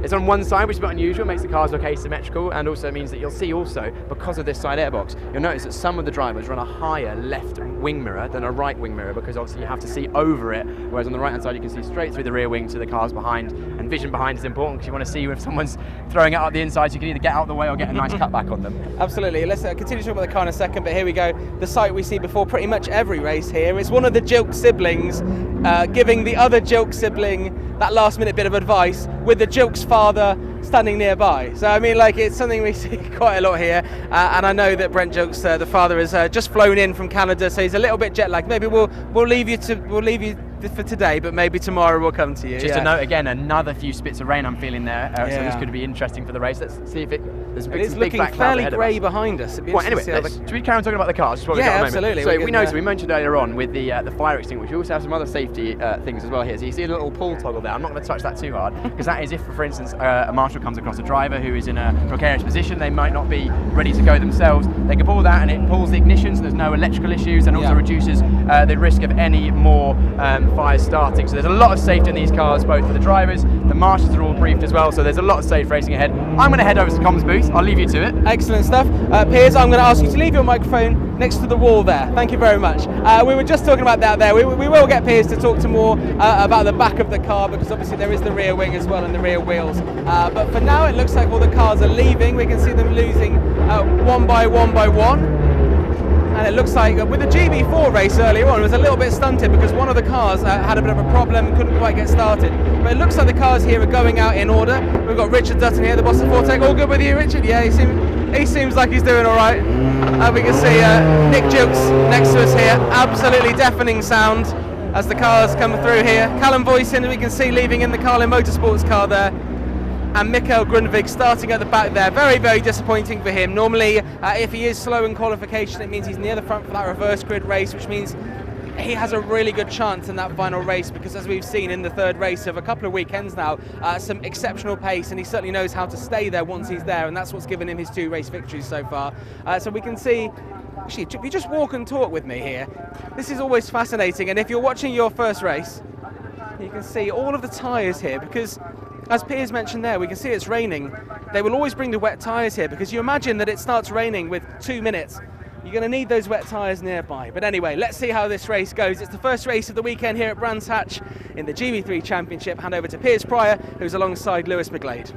It's on one side, which is a bit unusual, makes the cars look asymmetrical, and also means that you'll see also, because of this side airbox, you'll notice that some of the drivers run a higher left wing mirror than a right wing mirror, because obviously you have to see over it, whereas on the right hand side you can see straight through the rear wing to the cars behind, and vision behind is important because you want to see if someone's throwing it up the inside, so you can either get out of the way or get a nice cutback on them. Absolutely. Let's continue talking about the car in a second, but here we go. The sight we see before pretty much every race here. It's one of the Gilk siblings giving the other Gilk sibling that last minute bit of advice, with the Gilk's father standing nearby. So I mean, like, it's something we see quite a lot here, and I know that Brent Gilks, the father, has just flown in from Canada, so he's a little bit jet lagged. Maybe we'll leave you for today, but maybe tomorrow we'll come to you. Just a note again, another few spits of rain I'm feeling there, so this could be interesting for the race. Let's see if there's it's looking fairly grey behind us. Well, anyway, should we carry on talking about the cars? Absolutely. So we mentioned earlier on with the fire extinguisher, we also have some other safety things as well here. So you see a little pull toggle there. I'm not going to touch that too hard, because that is if, for instance, a marshal comes across a driver who is in a precarious position, they might not be ready to go themselves. They can pull that and it pulls the ignition, so there's no electrical issues, and also reduces the risk of any more fires starting. So there's a lot of safety in these cars, both for the drivers, the marshals are all briefed as well, so there's a lot of safe racing ahead. I'm going to head over to the comms booth, I'll leave you to it. Excellent stuff. Piers, I'm going to ask you to leave your microphone next to the wall there. Thank you very much. We were just talking about that there. We will get Piers to talk to more about the back of the car, because obviously there is the rear wing as well and the rear wheels. But for now, it looks like all the cars are leaving. We can see them losing one by one. And it looks like with the GB4 race earlier on, it was a little bit stunted because one of the cars had a bit of a problem, couldn't quite get started. But it looks like the cars here are going out in order. We've got Richard Dutton here, the boss of Fortec. All good with you, Richard? Yeah, he seems like he's doing all right. We can see Nick Gilks next to us here. Absolutely deafening sound as the cars come through here. Callum Voisin, we can see leaving in the Carlin Motorsports car there. And Mikael Grundvig starting at the back there. Very, very disappointing for him. Normally, if he is slow in qualification, it means he's near the front for that reverse grid race, which means he has a really good chance in that final race, because as we've seen in the third race of a couple of weekends now, some exceptional pace, and he certainly knows how to stay there once he's there, and that's what's given him his 2 race victories so far. So we can see, actually, if you just walk and talk with me here, this is always fascinating. And if you're watching your first race, you can see all of the tyres here, because as Piers mentioned there, we can see it's raining. They will always bring the wet tyres here, because you imagine that it starts raining with 2 minutes. You're going to need those wet tyres nearby. But anyway, let's see how this race goes. It's the first race of the weekend here at Brands Hatch in the GB3 Championship. Hand over to Piers Pryor, who's alongside Lewis McGlade.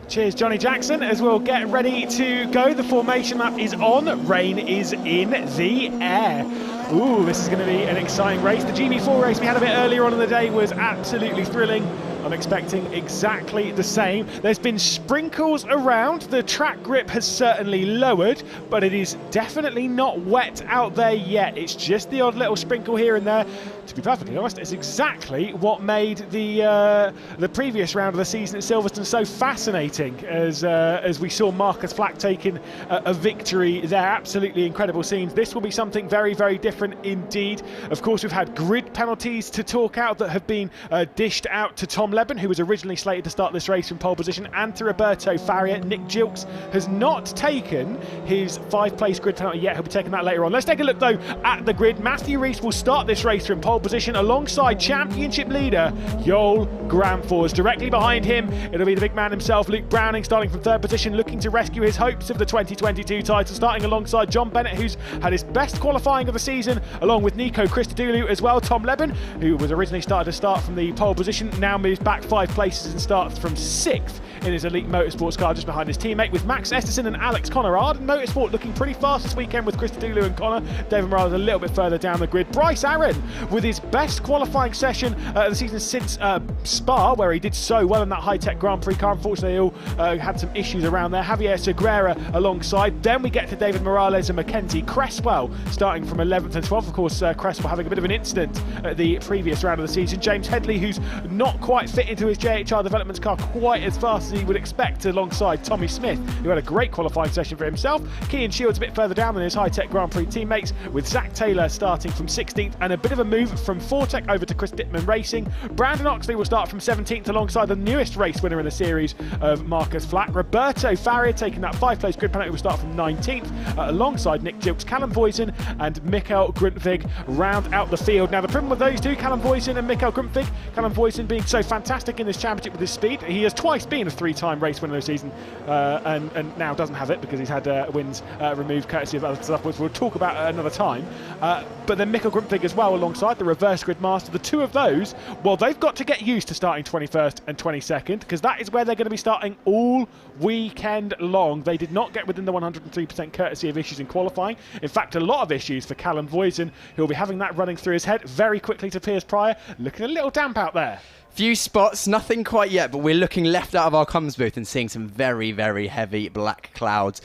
Cheers, Johnny Jackson, as we'll get ready to go. The formation map is on, rain is in the air. Ooh, this is going to be an exciting race. The GB4 race we had a bit earlier on in the day was absolutely thrilling. I'm expecting exactly the same. There's been sprinkles around. The track grip has certainly lowered, but it is definitely not wet out there yet. It's just the odd little sprinkle here and there. To be perfectly honest, it's exactly what made the previous round of the season at Silverstone so fascinating, as we saw Marcus Flack taking a victory there. Absolutely incredible scenes. This will be something very, very different indeed. Of course, we've had grid penalties to talk out that have been dished out to Tom Leben, who was originally slated to start this race from pole position, and to Roberto Faria. Nick Gilks has not taken his 5th-place grid penalty yet. He'll be taking that later on. Let's take a look, though, at the grid. Matthew Rees will start this race from pole position alongside championship leader Joel Granfors. Directly behind him, it'll be the big man himself, Luke Browning, starting from 3rd position, looking to rescue his hopes of the 2022 title, starting alongside John Bennett, who's had his best qualifying of the season, along with Nico Christodoulou as well. Tom Leben, who was originally started to start from the pole position, now moves back 5 places and starts from 6th in his Elite Motorsports car, just behind his teammate, with Max Esterson and Alex Connor. Arden Motorsport looking pretty fast this weekend with Christodoulou and Connor. David Morales a little bit further down the grid. Bryce Aaron with his best qualifying session of the season since Spa, where he did so well in that high-tech Grand Prix car. Unfortunately, they all had some issues around there. Javier Segura alongside. Then we get to David Morales and Mackenzie Cresswell starting from 11th and 12th. Of course, Cresswell having a bit of an incident at the previous round of the season. James Headley, who's not quite fit into his JHR Developments car quite as fast as he would expect, alongside Tommy Smith, who had a great qualifying session for himself. Kean Shields a bit further down than his high-tech Grand Prix teammates, with Zach Taylor starting from 16th, and a bit of a move from Fortec over to Chris Dittman Racing. Brandon Oxley will start from 17th alongside the newest race winner in the series of Marcus Flack. Roberto Faria, taking that 5th-place grid penalty, will start from 19th alongside Nick Gilks. Callum Voisin and Mikael Grundtvig round out the field. Now, the problem with those two, Callum Voisin and Mikael Grundtvig, Callum Voisin being so fantastic in this championship with his speed. He has twice been a 3-time race winner this season, and now doesn't have it because he's had wins removed courtesy of other stuff, which we'll talk about at another time. But then Mikael Grundtvig as well alongside the reverse grid master. The two of those, well, they've got to get used to starting 21st and 22nd, because that is where they're going to be starting all weekend long. They did not get within the 103% courtesy of issues in qualifying. In fact, a lot of issues for Callum Voisin, who will be having that running through his head very quickly to Piers Pryor. Looking a little damp out there. Few spots, nothing quite yet, but we're looking left out of our comms booth and seeing some very, very heavy black clouds.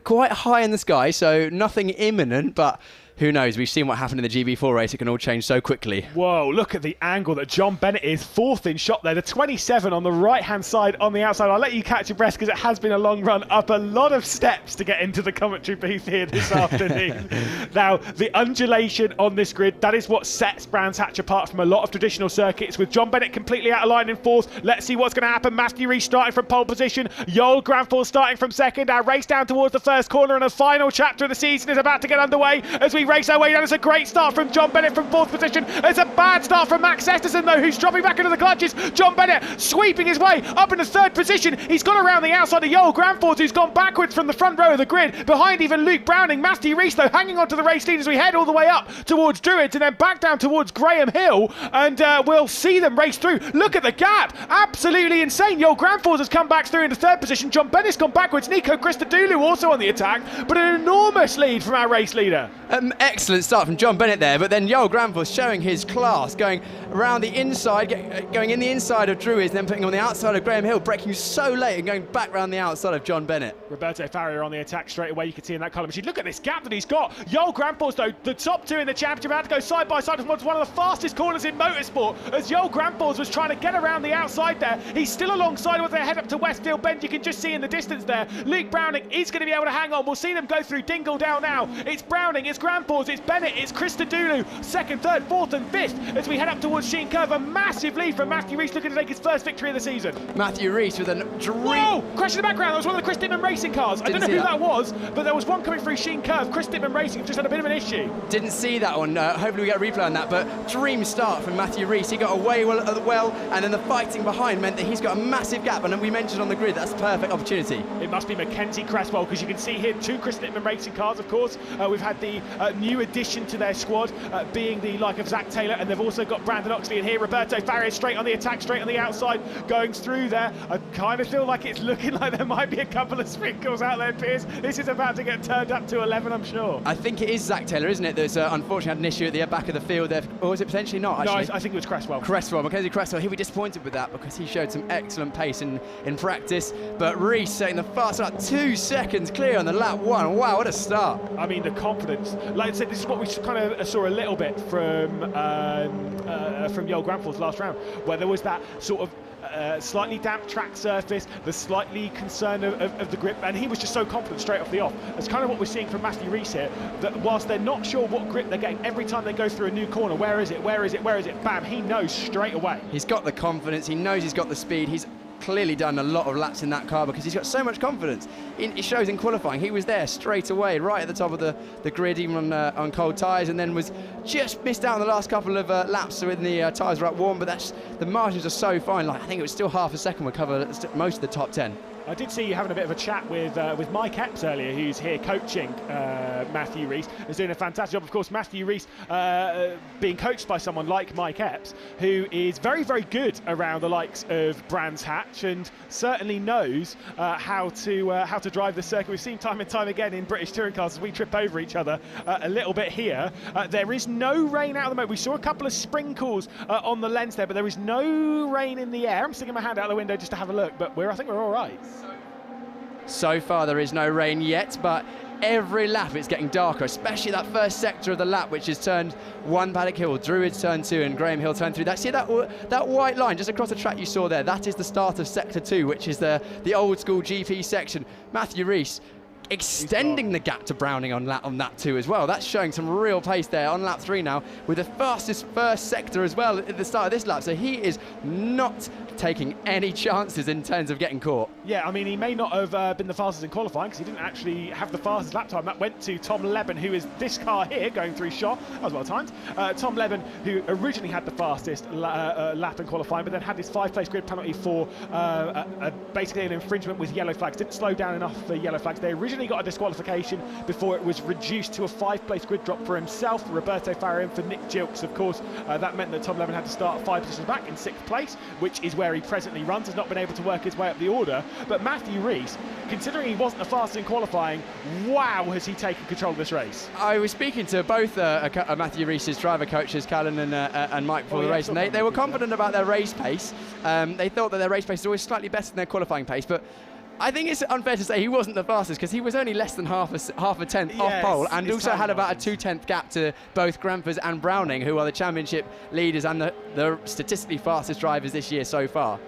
Quite high in the sky, so nothing imminent, but who knows? We've seen what happened in the GB4 race. It can all change so quickly. Whoa, look at the angle that John Bennett is. 4th in shot there. The 27 on the right-hand side on the outside. I'll let you catch your breath because it has been a long run up a lot of steps to get into the commentary booth here this afternoon. Now, the undulation on this grid, that is what sets Brands Hatch apart from a lot of traditional circuits. With John Bennett completely out of line in 4th. Let's see what's going to happen. Matthew Rees starting from pole position. Joel Granfors starting from 2nd. Our race down towards the 1st corner, and a final chapter of the season is about to get underway as we race our way down. It's a great start from John Bennett from 4th position. It's a bad start from Max Esterson, though, who's dropping back into the clutches. John Bennett sweeping his way up into 3rd position. He's gone around the outside of Joel Granfors, who's gone backwards from the front row of the grid, behind even Luke Browning. Matthew Rees, though, hanging on to the race lead as we head all the way up towards Druids and then back down towards Graham Hill, and we'll see them race through. Look at the gap, absolutely insane. Joel Granfors has come back through into 3rd position. John Bennett's gone backwards. Nico Christodoulou also on the attack, but an enormous lead from our race leader. Excellent start from John Bennett there, but then Joel Granfors showing his class, going around the inside, going in the inside of Druids, then putting on the outside of Graham Hill, braking so late and going back around the outside of John Bennett. Roberto Faria on the attack straight away, you can see in that column machine. Look at this gap that he's got. Joel Granfors, though, the top two in the championship, had to go side by side towards one of the fastest corners in motorsport, as Joel Granfors was trying to get around the outside there. He's still alongside as they head up to Westfield Bend. You can just see in the distance there, Luke Browning is going to be able to hang on. We'll see them go through Dingledale now. It's Browning, it's Granfors, it's Bennett, it's Christodoulou, 2nd, 3rd, 4th and 5th as we head up towards Sheen Curve. A massive lead from Matthew Rees, looking to take his first victory of the season. Matthew Rees with a dream. Whoa! Crash in the background. That was one of the Chris Dittman Racing cars. I don't know who that was, but there was one coming through Sheen Curve. Chris Dittman Racing just had a bit of an issue. Didn't see that one. Hopefully we get a replay on that, but dream start from Matthew Rees. He got away well, and then the fighting behind meant that he's got a massive gap, and we mentioned on the grid, that's a perfect opportunity. It must be Mackenzie Cresswell, because you can see here 2 Chris Dittman Racing cars, of course. We've had the new addition to their squad, being the like of Zach Taylor, and they've also got Brandon Oxley in here. Roberto Faria straight on the attack, straight on the outside, going through there. I kind of feel like it's looking like there might be a couple of sprinkles out there, Piers. This is about to get turned up to 11, I'm sure. I think it is Zach Taylor, isn't it, that's unfortunately had an issue at the back of the field there, or is it potentially not, actually? No, I think it was Cresswell. Mackenzie Cresswell, he'll be disappointed with that because he showed some excellent pace in practice, but Rees setting the fast start, 2 seconds clear on the lap 1. Wow, what a start. I mean, the confidence. Like I said, this is what we kind of saw a little bit from Joel Granfors last round, where there was that sort of slightly damp track surface, the slightly concern of the grip, and he was just so confident straight off the off. That's kind of what we're seeing from Matthew Rees here, that whilst they're not sure what grip they're getting, every time they go through a new corner, where is it, bam, he knows straight away. He's got the confidence, he knows he's got the speed, he's clearly done a lot of laps in that car because he's got so much confidence. It shows in qualifying. He was there straight away, right at the top of the grid, even on cold tyres, and then was just missed out on the last couple of laps when the tyres were up warm, but the margins are so fine. Like, I think it was still half a second would cover most of the top 10. I did see you having a bit of a chat with Mike Epps earlier, who's here coaching Matthew Rees. He's doing a fantastic job. Of course, Matthew Rees being coached by someone like Mike Epps, who is very, very good around the likes of Brands Hatch and certainly knows how to drive the circuit. We've seen time and time again in British touring cars as we trip over each other a little bit here. There is no rain out of the moment. We saw a couple of sprinkles on the lens there, but there is no rain in the air. I'm sticking my hand out the window just to have a look, but I think we're all right. So far there is no rain yet, but every lap it's getting darker, especially that first sector of the lap, which is turned 1 Paddock Hill, Druids turn 2 and Graham Hill turn 3. See that white line just across the track you saw there? That is the start of sector 2, which is the old school GP section. Matthew Rees extending the gap to Browning on lap 2 as well. That's showing some real pace there on lap 3 now, with the fastest first sector as well at the start of this lap. So he is not taking any chances in terms of getting caught. Yeah, I mean, he may not have been the fastest in qualifying because he didn't actually have the fastest lap time. That went to Tom Leben, who is this car here going through shot. That was well timed. Tom Leben, who originally had the fastest lap in qualifying, but then had this 5-place grid penalty for basically an infringement with yellow flags. Didn't slow down enough for yellow flags. They originally got a disqualification before it was reduced to a 5-place grid drop for himself, Roberto Farah in for Nick Gilks. Of course, that meant that Tom Leben had to start 5 positions back in 6th place, which is where he presently runs. Has not been able to work his way up the order. But Matthew Rees, considering he wasn't the fastest in qualifying, wow, has he taken control of this race. I was speaking to both Matthew Rees's driver coaches, Callan and Mike, before the race, and they were confident about their race pace. They thought that their race pace is always slightly better than their qualifying pace, but I think it's unfair to say he wasn't the fastest because he was only less than half a tenth off pole, and also had about a 2/10 gap to both Grampers and Browning, who are the championship leaders and the statistically fastest drivers this year so far.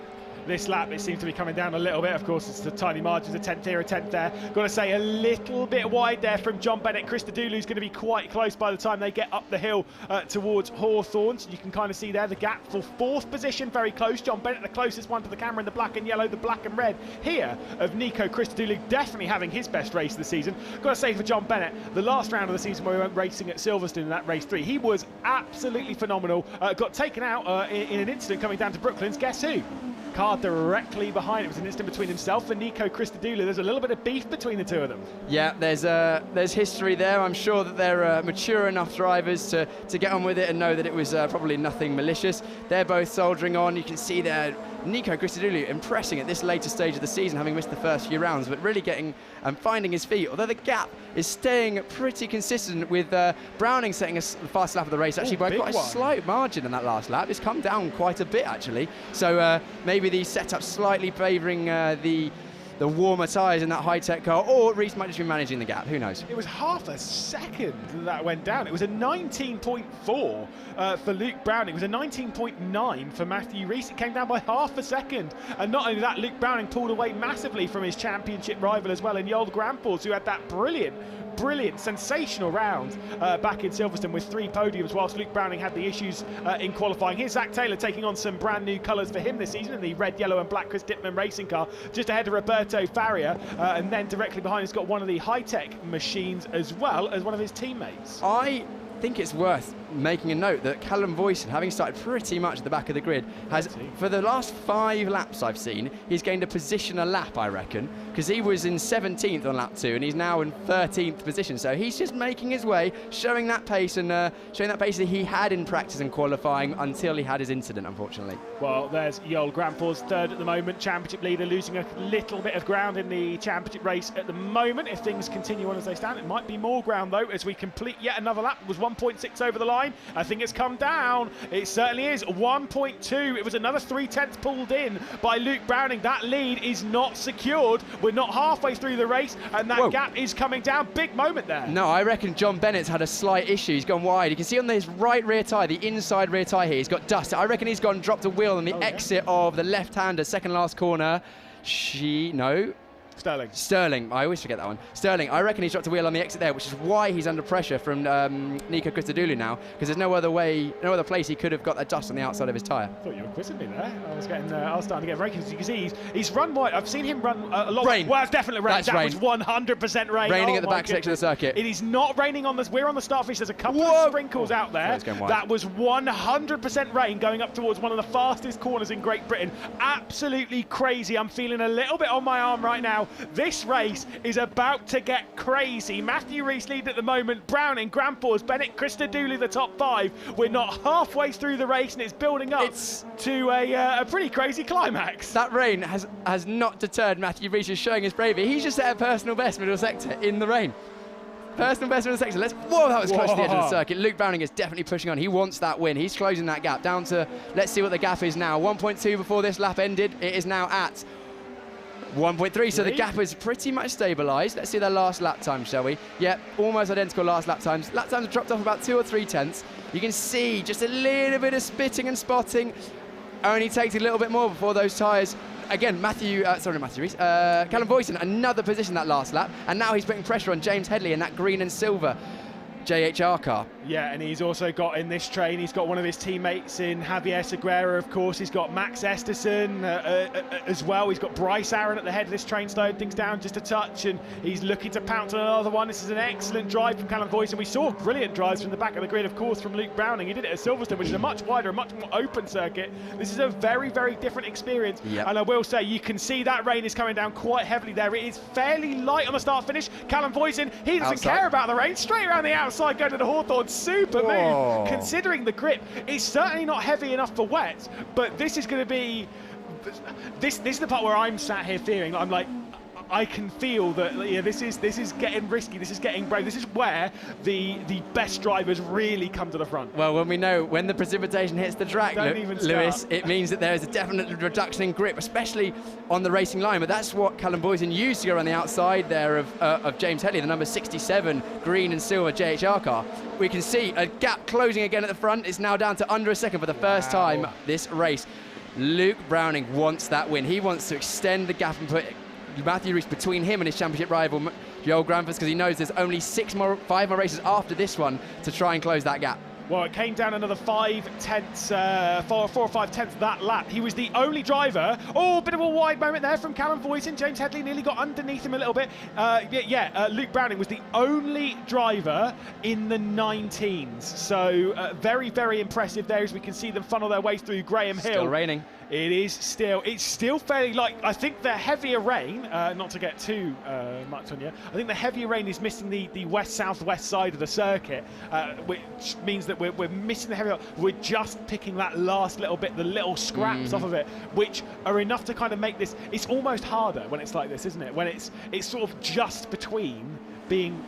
This lap, it seems to be coming down a little bit. Of course, it's the tiny margins, a 10th here, a 10th there. Got to say, a little bit wide there from John Bennett. Christodoulou's going to be quite close by the time they get up the hill towards Hawthorne. So you can kind of see there the gap for 4th position, very close. John Bennett, the closest one to the camera in the black and yellow, the black and red here of Nico Christodoulou, definitely having his best race of the season. Got to say for John Bennett, the last round of the season where we went racing at Silverstone in that race 3, he was absolutely phenomenal. Got taken out in an incident coming down to Brooklands. Guess who? Car directly behind. It was an incident between himself and Nico Christodoulou. There's a little bit of beef between the two of them. Yeah, there's history there. I'm sure that they're mature enough drivers to get on with it and know that it was probably nothing malicious. They're both soldiering on. You can see there Nico Christodoulou impressing at this later stage of the season, having missed the first few rounds, but really getting and finding his feet. Although the gap is staying pretty consistent, with Browning setting a fast lap of the race, actually by quite a slight margin in that last lap. It's come down quite a bit actually. So maybe the setup slightly favouring the warmer tyres in that high-tech car, or Rees might just be managing the gap, who knows. It was half a second that went down. It was a 19.4 for Luke Browning. It was a 19.9 for Matthew Rees. It came down by half a second. And not only that, Luke Browning pulled away massively from his championship rival as well in Yoel Grampels, who had that brilliant, sensational round back in Silverstone with 3 podiums, whilst Luke Browning had the issues in qualifying. Here's Zach Taylor taking on some brand new colours for him this season in the red, yellow and black Chris Dittman racing car, just ahead of Roberto Farah, and then directly behind he's got one of the high-tech machines as well as one of his teammates. I think it's worth making a note that Callum Voyson, having started pretty much at the back of the grid, has, for the last 5 laps I've seen, he's gained a position a lap, I reckon, because he was in 17th on lap 2 and he's now in 13th position. So he's just making his way, showing that pace and showing that pace that he had in practice and qualifying until he had his incident, unfortunately. Well, there's Yoel Grampels, 3rd at the moment, championship leader, losing a little bit of ground in the championship race at the moment. If things continue on as they stand, it might be more ground though as we complete yet another lap. It was 1.6 over the line. I think it's come down. It certainly is. 1.2. It was another 0.3 pulled in by Luke Browning. That lead is not secured. We're not halfway through the race, and that gap is coming down. Big moment there. No, I reckon John Bennett's had a slight issue. He's gone wide. You can see on his right rear tyre, the inside rear tyre here, he's got dust. I reckon he's gone and dropped a wheel on the exit of the left-hander, second last corner. Sterling. I always forget that one. Sterling. I reckon he's dropped a wheel on the exit there, which is why he's under pressure from Nico Christodoulou now, because there's no other place he could have got that dust on the outside of his tyre. I thought you were quizzing me there. I was starting to get very confused. You can see he's run wide. I've seen him run a lot. Rain. Well, it's definitely rain. That was 100% rain. Raining at the back section of the circuit. It is not raining on this. We're on the start finish. There's a couple of sprinkles out there. That was 100% rain going up towards one of the fastest corners in Great Britain. Absolutely crazy. I'm feeling a little bit on my arm right now. This race is about to get crazy. Matthew Rees lead at the moment. Browning, Grandpaws, Bennett, Christodoulou the top 5. We're not halfway through the race, and it's building up to a pretty crazy climax. That rain has not deterred Matthew Rees showing his bravery. He's just set a personal best middle sector in the rain. Personal best middle sector. Whoa, that was close to the edge of the circuit. Luke Browning is definitely pushing on. He wants that win. He's closing that gap down to, let's see what the gap is now. 1.2 before this lap ended. It is now at 1.3, so the gap is pretty much stabilised. Let's see their last lap time, shall we? Yep, almost identical last lap times. Lap times have dropped off about 2 or 3 tenths. You can see just a little bit of spitting and spotting. Only takes a little bit more before those tyres. Again, Callum Voisin, another position that last lap, and now he's putting pressure on James Headley in that green and silver JHR car. Yeah, and he's also got in this train, he's got one of his teammates in Javier Segura, of course. He's got Max Esterson as well. He's got Bryce Aaron at the head of this train, slowing things down just a touch, and he's looking to pounce on another one. This is an excellent drive from Callum Voisin. We saw brilliant drives from the back of the grid, of course, from Luke Browning. He did it at Silverstone, which is a much wider, much more open circuit. This is a very, very different experience. Yep. And I will say, you can see that rain is coming down quite heavily there. It is fairly light on the start finish. Callum Voisin, he doesn't care about the rain. Straight around the outside, going to the Hawthorn. Super move, considering the grip. It's certainly not heavy enough for wet, but this is going to be... This is the part where I'm sat here fearing. I'm like, I can feel that this is getting risky. This is getting brave. This is where the best drivers really come to the front. Well, when the precipitation hits the track, Lewis, it means that there is a definite reduction in grip, especially on the racing line. But that's what Callum Voisin used to go around the outside there of James Headley, the number 67 green and silver JHR car. We can see a gap closing again at the front. It's now down to under a second for the first time this race. Luke Browning wants that win. He wants to extend the gap and put Matthew Rees between him and his championship rival Joel Granfus, because he knows there's only 5 more races after this one to try and close that gap. Well, it came down another 5 tenths, 4 or 5 tenths that lap. He was the only driver. Oh, bit of a wide moment there from Callum Voisin. James Headley nearly got underneath him a little bit. Luke Browning was the only driver in the 19s. So very, very impressive there as we can see them funnel their way through Graham Hill. Still raining. It's still fairly light. I think the heavier rain, not to get too much on you, I think the heavier rain is missing the west-southwest side of the circuit, which means that we're missing the heavier. We're just picking that last little bit, the little scraps off of it, which are enough to kind of make this. It's almost harder when it's like this, isn't it? When it's sort of just between being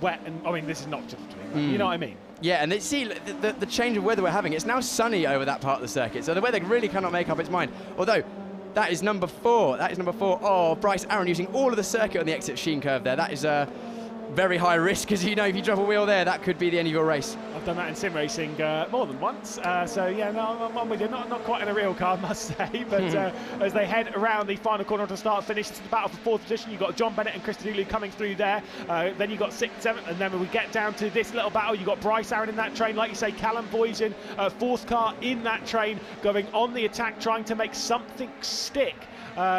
wet and, I mean, this is not just between, you know what I mean? Yeah, and see the change of weather we're having. It's now sunny over that part of the circuit, so the weather really cannot make up its mind. Although, that is number 4. That is number 4. Oh, Bryce Aaron using all of the circuit on the exit sheen curve there. That is very high risk, because you know if you drop a wheel there, that could be the end of your race. I've done that in sim racing more than once, so yeah, no, I'm with you. Not quite in a real car, I must say, but as they head around the final corner to start finish, it's the battle for 4th position. You've got John Bennett and Christodoulou coming through there, then you've got 6th, 7th, and then when we get down to this little battle, you've got Bryce Aaron in that train, like you say, Callum Voisin, 4th car in that train, going on the attack, trying to make something stick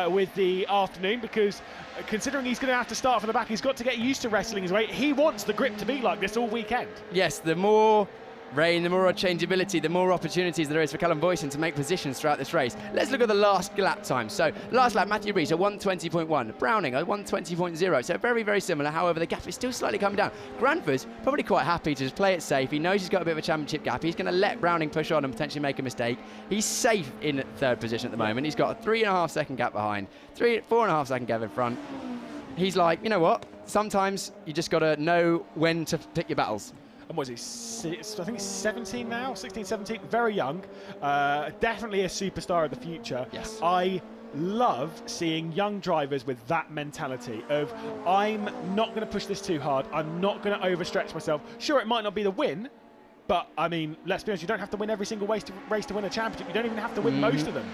with the afternoon, because considering he's going to have to start from the back, he's got to get used to wrestling his way. He wants the grip to be like this all weekend. Yes, the more rain, the more changeability, the more opportunities there is for Callum Voisin to make positions throughout this race. Let's look at the last lap time. So last lap, Matthew Rees at 1:20.1, Browning at 1:20.0. So very, very similar. However, the gap is still slightly coming down. Granfus probably quite happy to just play it safe. He knows he's got a bit of a championship gap. He's going to let Browning push on and potentially make a mistake. He's safe in 3rd position at the moment. He's got a 3.5 second gap behind, 4.5 second gap in front. He's like, you know what? Sometimes you just got to know when to pick your battles. and what is he, I think he's 17 now, 16, 17, very young. Definitely a superstar of the future. Yes. I love seeing young drivers with that mentality of, I'm not going to push this too hard, I'm not going to overstretch myself. Sure, it might not be the win, but I mean, let's be honest, you don't have to win every single race to win a championship. You don't even have to win most of them.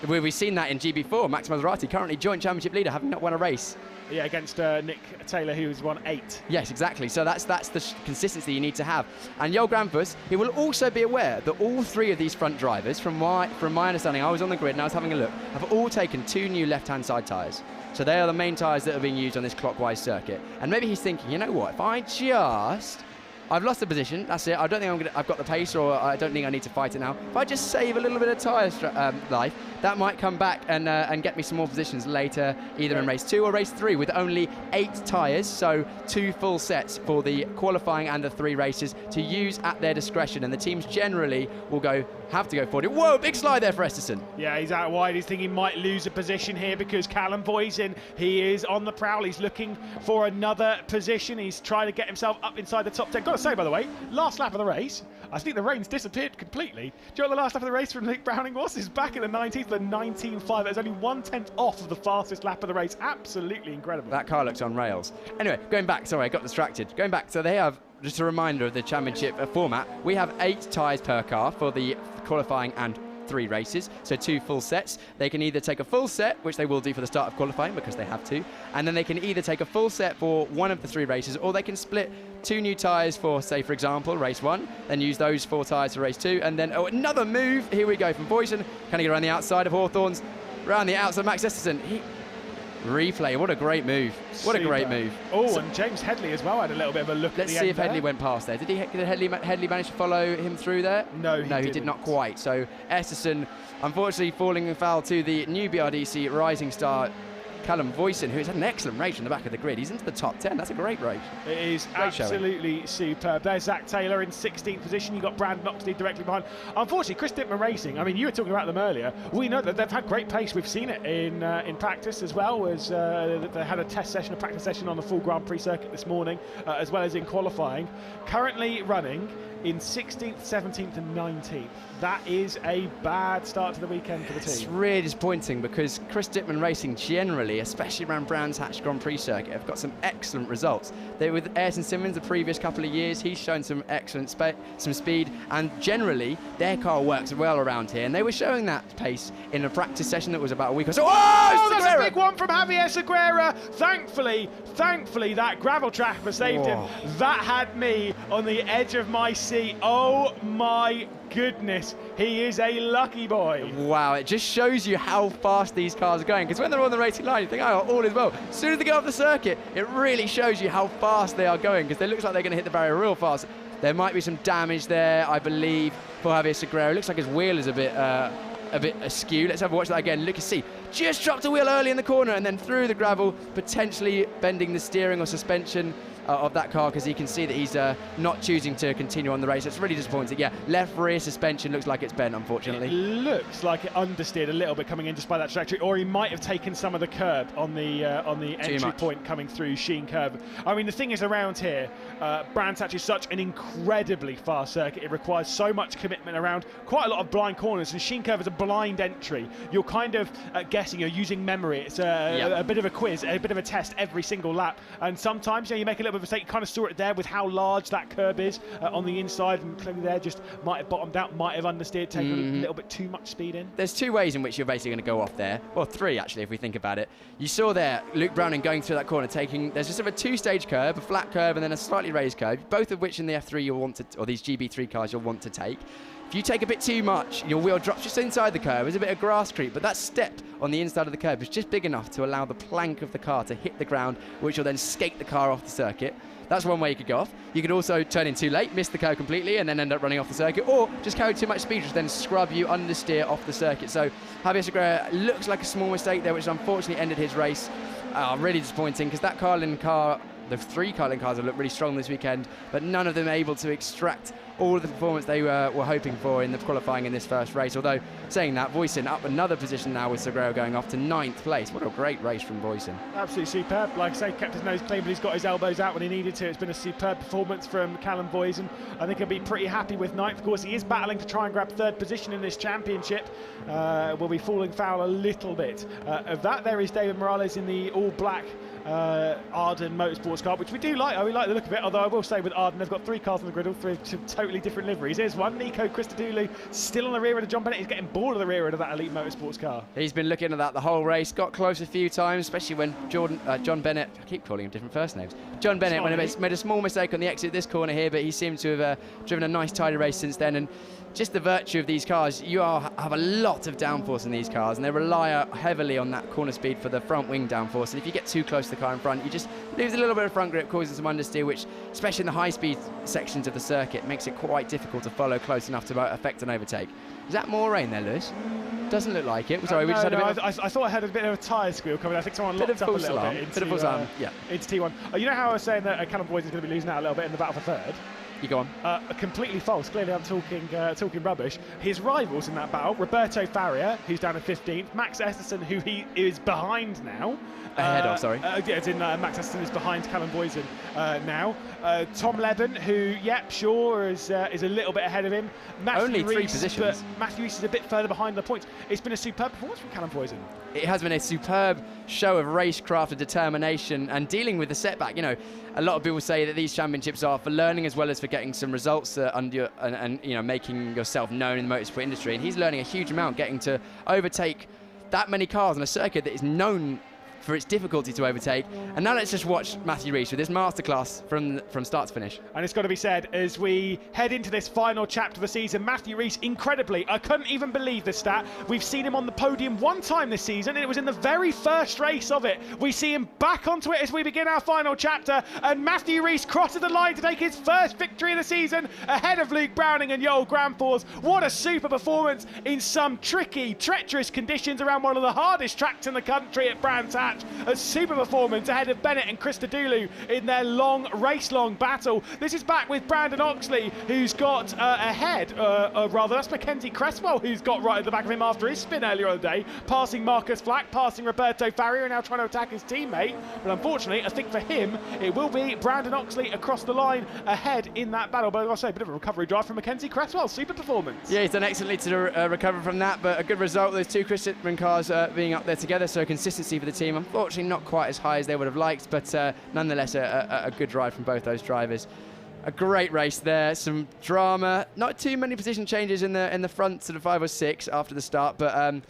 We've seen that in GB4. Max Maserati, currently joint championship leader, having not won a race. Yeah, against Nick Taylor, who's won 8. Yes, exactly. So that's the consistency you need to have. And Joel Granfus, he will also be aware that all 3 of these front drivers, from my understanding, I was on the grid and I was having a look, have all taken 2 new left-hand side tyres. So they are the main tyres that are being used on this clockwise circuit. And maybe he's thinking, you know what, if I just... I've lost the position, that's it. I don't think I've got the pace, or I don't think I need to fight it now. If I just save a little bit of tyre life, that might come back and get me some more positions later, either in race 2 or race 3, with only 8 tyres, so 2 full sets for the qualifying and the 3 races to use at their discretion. And the teams generally will have to go forward. Whoa, big slide there for Esterson. Yeah, he's out wide. He's thinking he might lose a position here because Callum Voisin, he is on the prowl. He's looking for another position. He's trying to get himself up inside the top 10. Got to say, by the way, last lap of the race, I think the rain's disappeared completely. Do you know what the last lap of the race from Luke Browning was? He's back in the 19th, the 19.5. There's only 1/10 off of the fastest lap of the race. Absolutely incredible. That car looks on rails. Anyway, going back, sorry, I got distracted. Going back, so they have, just a reminder of the championship format, we have 8 tyres per car for the qualifying and 3 races, so 2 full sets. They can either take a full set, which they will do for the start of qualifying because they have to, and then they can either take a full set for one of the 3 races, or they can split 2 new tyres for, say, for example, race 1, then use those 4 tyres for race 2, and then, another move, here we go from Voisin, can he get around the outside of Hawthorne's, around the outside of Max Esterson. Replay, what a great move. What a great move. Oh, and James Headley as well had a little bit of a look at the end. Let's see if Headley went past there. Did Headley manage to follow him through there? No, he did not quite. So Esterson, unfortunately, falling foul to the new BRDC rising star, Callum Voisin, who's had an excellent race from the back of the grid. He's into the top 10. That's a great race. It is absolutely superb. There's Zach Taylor in 16th position. You've got Brandon Oxley directly behind. Unfortunately, Chris Dittman Racing, I mean, you were talking about them earlier. We know that they've had great pace. We've seen it in practice as well, as they had a practice session on the full Grand Prix circuit this morning, as well as in qualifying. Currently running in 16th, 17th and 19th. That is a bad start to the weekend for the team. It's really disappointing because Chris Dittman Racing generally, especially around Brands Hatch Grand Prix circuit, have got some excellent results. With Ayrton Simmons the previous couple of years, he's shown some excellent some speed, and generally their car works well around here, and they were showing that pace in a practice session that was about a week or so. Oh, that's a big one from Javier Segura. Thankfully that gravel track has saved him. That had me on the edge of my seat. Oh my goodness, he is a lucky boy. Wow, it just shows you how fast these cars are going, because when they're on the racing line you think, oh, all is well. As soon as they get off the circuit, it really shows you how fast they are going, because it looks like they're going to hit the barrier real fast. There might be some damage there, I believe, for Javier Segura. It looks like his wheel is a bit askew. Let's have a watch that again. Look, you see, just dropped a wheel early in the corner and then through the gravel, potentially bending the steering or suspension of that car, because you can see that he's not choosing to continue on the race. It's really disappointing. Yeah, left rear suspension looks like it's bent, unfortunately. It looks like it understeered a little bit coming in just by that trajectory, or he might have taken some of the curb on the entry point coming through Sheen Curve. I mean, the thing is, around here, Brands Hatch is such an incredibly fast circuit. It requires so much commitment around quite a lot of blind corners, and Sheen Curve is a blind entry. You're kind of guessing, you're using memory. It's a bit of a quiz, a bit of a test every single lap, and sometimes you make a little bit of a mistake. You kind of saw it there with how large that curb is on the inside, and clearly there just might have bottomed out, might have understeered, taken a little bit too much speed in. There's 2 ways in which you're basically going to go off there, well 3 actually if we think about it. You saw there Luke Browning going through that corner, there's just sort of a 2-stage curve, a flat curve and then a slightly raised curve, both of which in the F3 you'll want to, or these GB3 cars you'll want to take. If you take a bit too much, your wheel drops just inside the curve. There's a bit of grass creep, but that step on the inside of the curve is just big enough to allow the plank of the car to hit the ground, which will then skate the car off the circuit. That's one way you could go off. You could also turn in too late, miss the curve completely, and then end up running off the circuit, or just carry too much speed, which then scrub you understeer off the circuit. So Javier Segura looks like a small mistake there, which unfortunately ended his race. Really disappointing, because that Carlin car the 3 Carling cars have looked really strong this weekend, but none of them able to extract all of the performance they were hoping for in the qualifying in this first race. Although, saying that, Voisin up another position now with Segreiro going off to 9th place. What a great race from Voisin. Absolutely superb. Like I say, kept his nose clean, but he's got his elbows out when he needed to. It's been a superb performance from Callum Voisin. I think he'll be pretty happy with 9th. Of course, he is battling to try and grab 3rd position in this championship. Will be falling foul a little bit of that. There is David Morales in the all-black Arden Motorsports car, which we do like. We like the look of it, although I will say with Arden, they've got 3 cars on the grid, all 3 totally different liveries. Here's one, Nico Christodoulou, still on the rear end of John Bennett. He's getting bored of the rear end of that Elite Motorsports car. He's been looking at that the whole race, got close a few times, especially when John Bennett, I keep calling him different first names, John Bennett made a small mistake on the exit this corner here, but he seemed to have driven a nice tidy race since then. And just the virtue of these cars, you have a lot of downforce in these cars, and they rely heavily on that corner speed for the front wing downforce. And if you get too close to the car in front, you just lose a little bit of front grip, causing some understeer, which, especially in the high-speed sections of the circuit, makes it quite difficult to follow close enough to affect an overtake. Is that more rain there, Lewis? Doesn't look like it. Sorry, we just had a bit I thought I had a bit of a tyre squeal coming. I think someone locked up a little bit into T1. You know how I was saying that Callum Voisin is going to be losing out a little bit in the battle for 3rd? You go on. Completely false. Clearly I'm talking rubbish. His rivals in that battle, Roberto Faria, who's down in 15th, Max Esterson, who he is behind now. Max Esterson is behind Callum Voisin now. Tom Leben, who, is a little bit ahead of him. Only 3 positions. But Matthew Rees is a bit further behind the points. It's been a superb performance from Callum Voisin. It has been a superb show of racecraft and determination and dealing with the setback. You know, a lot of people say that these championships are for learning as well as for getting some results and making yourself known in the motorsport industry. And he's learning a huge amount, getting to overtake that many cars on a circuit that is known for its difficulty to overtake. And now let's just watch Matthew Rees with this masterclass from start to finish. And it's got to be said, as we head into this final chapter of the season, Matthew Rees, incredibly, I couldn't even believe this stat. We've seen him on the podium 1 time this season, and it was in the very first race of it. We see him back onto it as we begin our final chapter, and Matthew Rees crosses the line to take his first victory of the season ahead of Luke Browning and Joel Gramfors. What a super performance in some tricky, treacherous conditions around one of the hardest tracks in the country at Brands Hatch. A super performance ahead of Bennett and Christodoulou in their race-long battle. This is back with Brandon Oxley, who's got that's Mackenzie Cresswell, who's got right at the back of him after his spin earlier on the day, passing Marcus Flack, passing Roberto Faria, and now trying to attack his teammate. But unfortunately, I think for him, it will be Brandon Oxley across the line ahead in that battle. But I'll say, a bit of a recovery drive from Mackenzie Cresswell. Super performance. Yeah, he's done excellently to recover from that, but a good result. Those 2 Chris Littman cars being up there together, so consistency for the team. Unfortunately, not quite as high as they would have liked, but nonetheless a good drive from both those drivers. A great race there, some drama, not too many position changes in the front sort of 5 or 6 after the start, but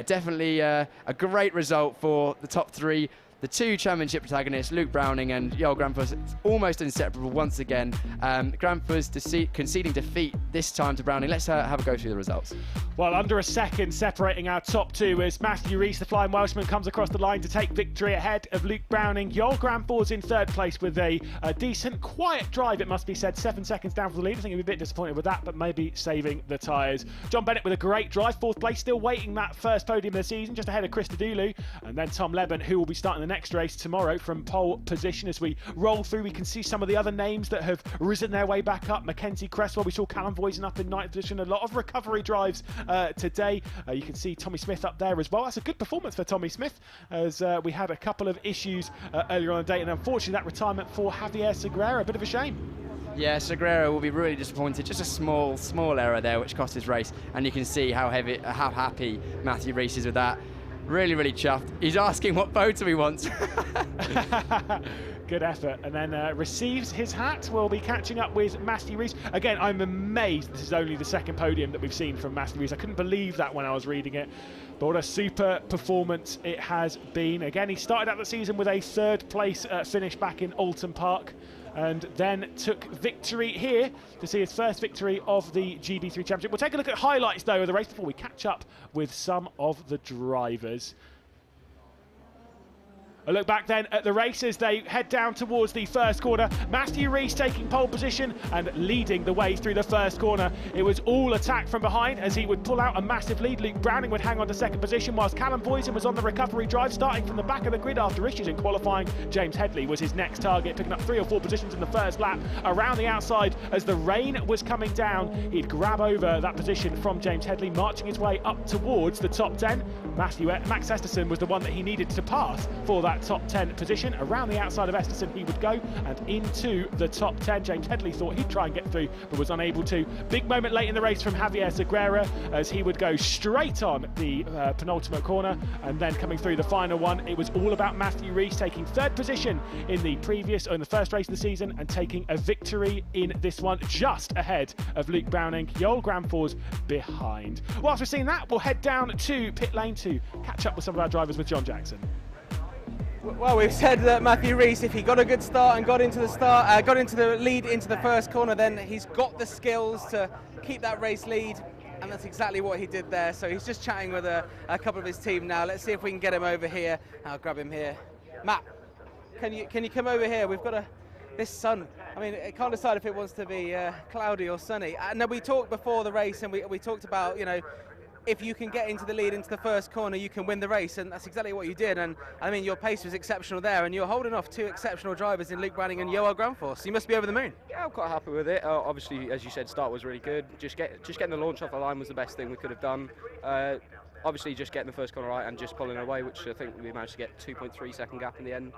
definitely a great result for the top 3. The 2 championship protagonists, Luke Browning and Joel Gramfors, almost inseparable once again. Gramfors conceding defeat this time to Browning. Let's have a go through the results. Well, under a second separating our top 2 as Matthew Rees, the Flying Welshman, comes across the line to take victory ahead of Luke Browning. Joel Gramfors in 3rd place with a decent, quiet drive, it must be said. 7 seconds down for the lead. I think he'll be a bit disappointed with that, but maybe saving the tyres. John Bennett with a great drive, 4th place, still waiting that first podium of the season, just ahead of Christodoulou. And then Tom Leben, who will be starting the next race tomorrow from pole position. As we roll through, we can see some of the other names that have risen their way back up. Mackenzie Cresswell, we saw Callum Voisin up in 9th position. A lot of recovery drives today. You can see Tommy Smith up there as well. That's a good performance for Tommy Smith, as we had a couple of issues earlier on the day, and unfortunately that retirement for Javier Segreiro, a bit of a shame. Yeah, Segreiro will be really disappointed. Just a small error there which cost his race, and you can see how happy Matthew Rees is with that. Really, really chuffed. He's asking what photo he wants. Good effort. And then receives his hat. We'll be catching up with Matthew Rees. Again, I'm amazed this is only the 2nd podium that we've seen from Matthew Rees. I couldn't believe that when I was reading it. But what a super performance it has been. Again, he started out the season with a 3rd place finish back in Alton Park, and then took victory here to see his first victory of the GB3 Championship. We'll take a look at highlights, though, of the race before we catch up with some of the drivers. A look back then at the race as they head down towards the first corner. Matthew Rees taking pole position and leading the way through the first corner. It was all attack from behind as he would pull out a massive lead. Luke Browning would hang on to second position, whilst Callum Boysen was on the recovery drive, starting from the back of the grid after issues in qualifying. James Headley was his next target, picking up 3 or 4 positions in the first lap. Around the outside, as the rain was coming down, he'd grab over that position from James Headley, marching his way up towards the top 10. Max Esterson was the one that he needed to pass for that top 10 position. Around the outside of Esterson he would go and into the top 10. James Headley thought he'd try and get through but was unable to. Big moment late in the race from Javier Segura as he would go straight on the penultimate corner, and then coming through the final one, it was all about Matthew Rees taking 3rd position in the first race of the season and taking a victory in this one, just ahead of Luke Browning. Yoel Gramfor's behind. Whilst we're seeing that, we'll head down to pit lane to catch up with some of our drivers with John Jackson. Well, we've said that Matthew Rees, if he got a good start and got into the lead into the first corner, then he's got the skills to keep that race lead, and that's exactly what he did there. So he's just chatting with a couple of his team now. Let's see if we can get him over here. I'll grab him here. Matt, can you come over here? We've got this sun. I mean, I can't decide if it wants to be cloudy or sunny. And we talked before the race, and we talked about, you know, if you can get into the lead into the first corner, you can win the race, and that's exactly what you did. And I mean, your pace was exceptional there, and you're holding off 2 exceptional drivers in Luke Browning and Yoel Gramfor, so you must be over the moon. Yeah, I'm quite happy with it. Obviously, as you said, start was really good. Just getting the launch off the line was the best thing we could have done. Obviously, just getting the first corner right and just pulling away, which I think we managed to get 2.3 second gap in the end.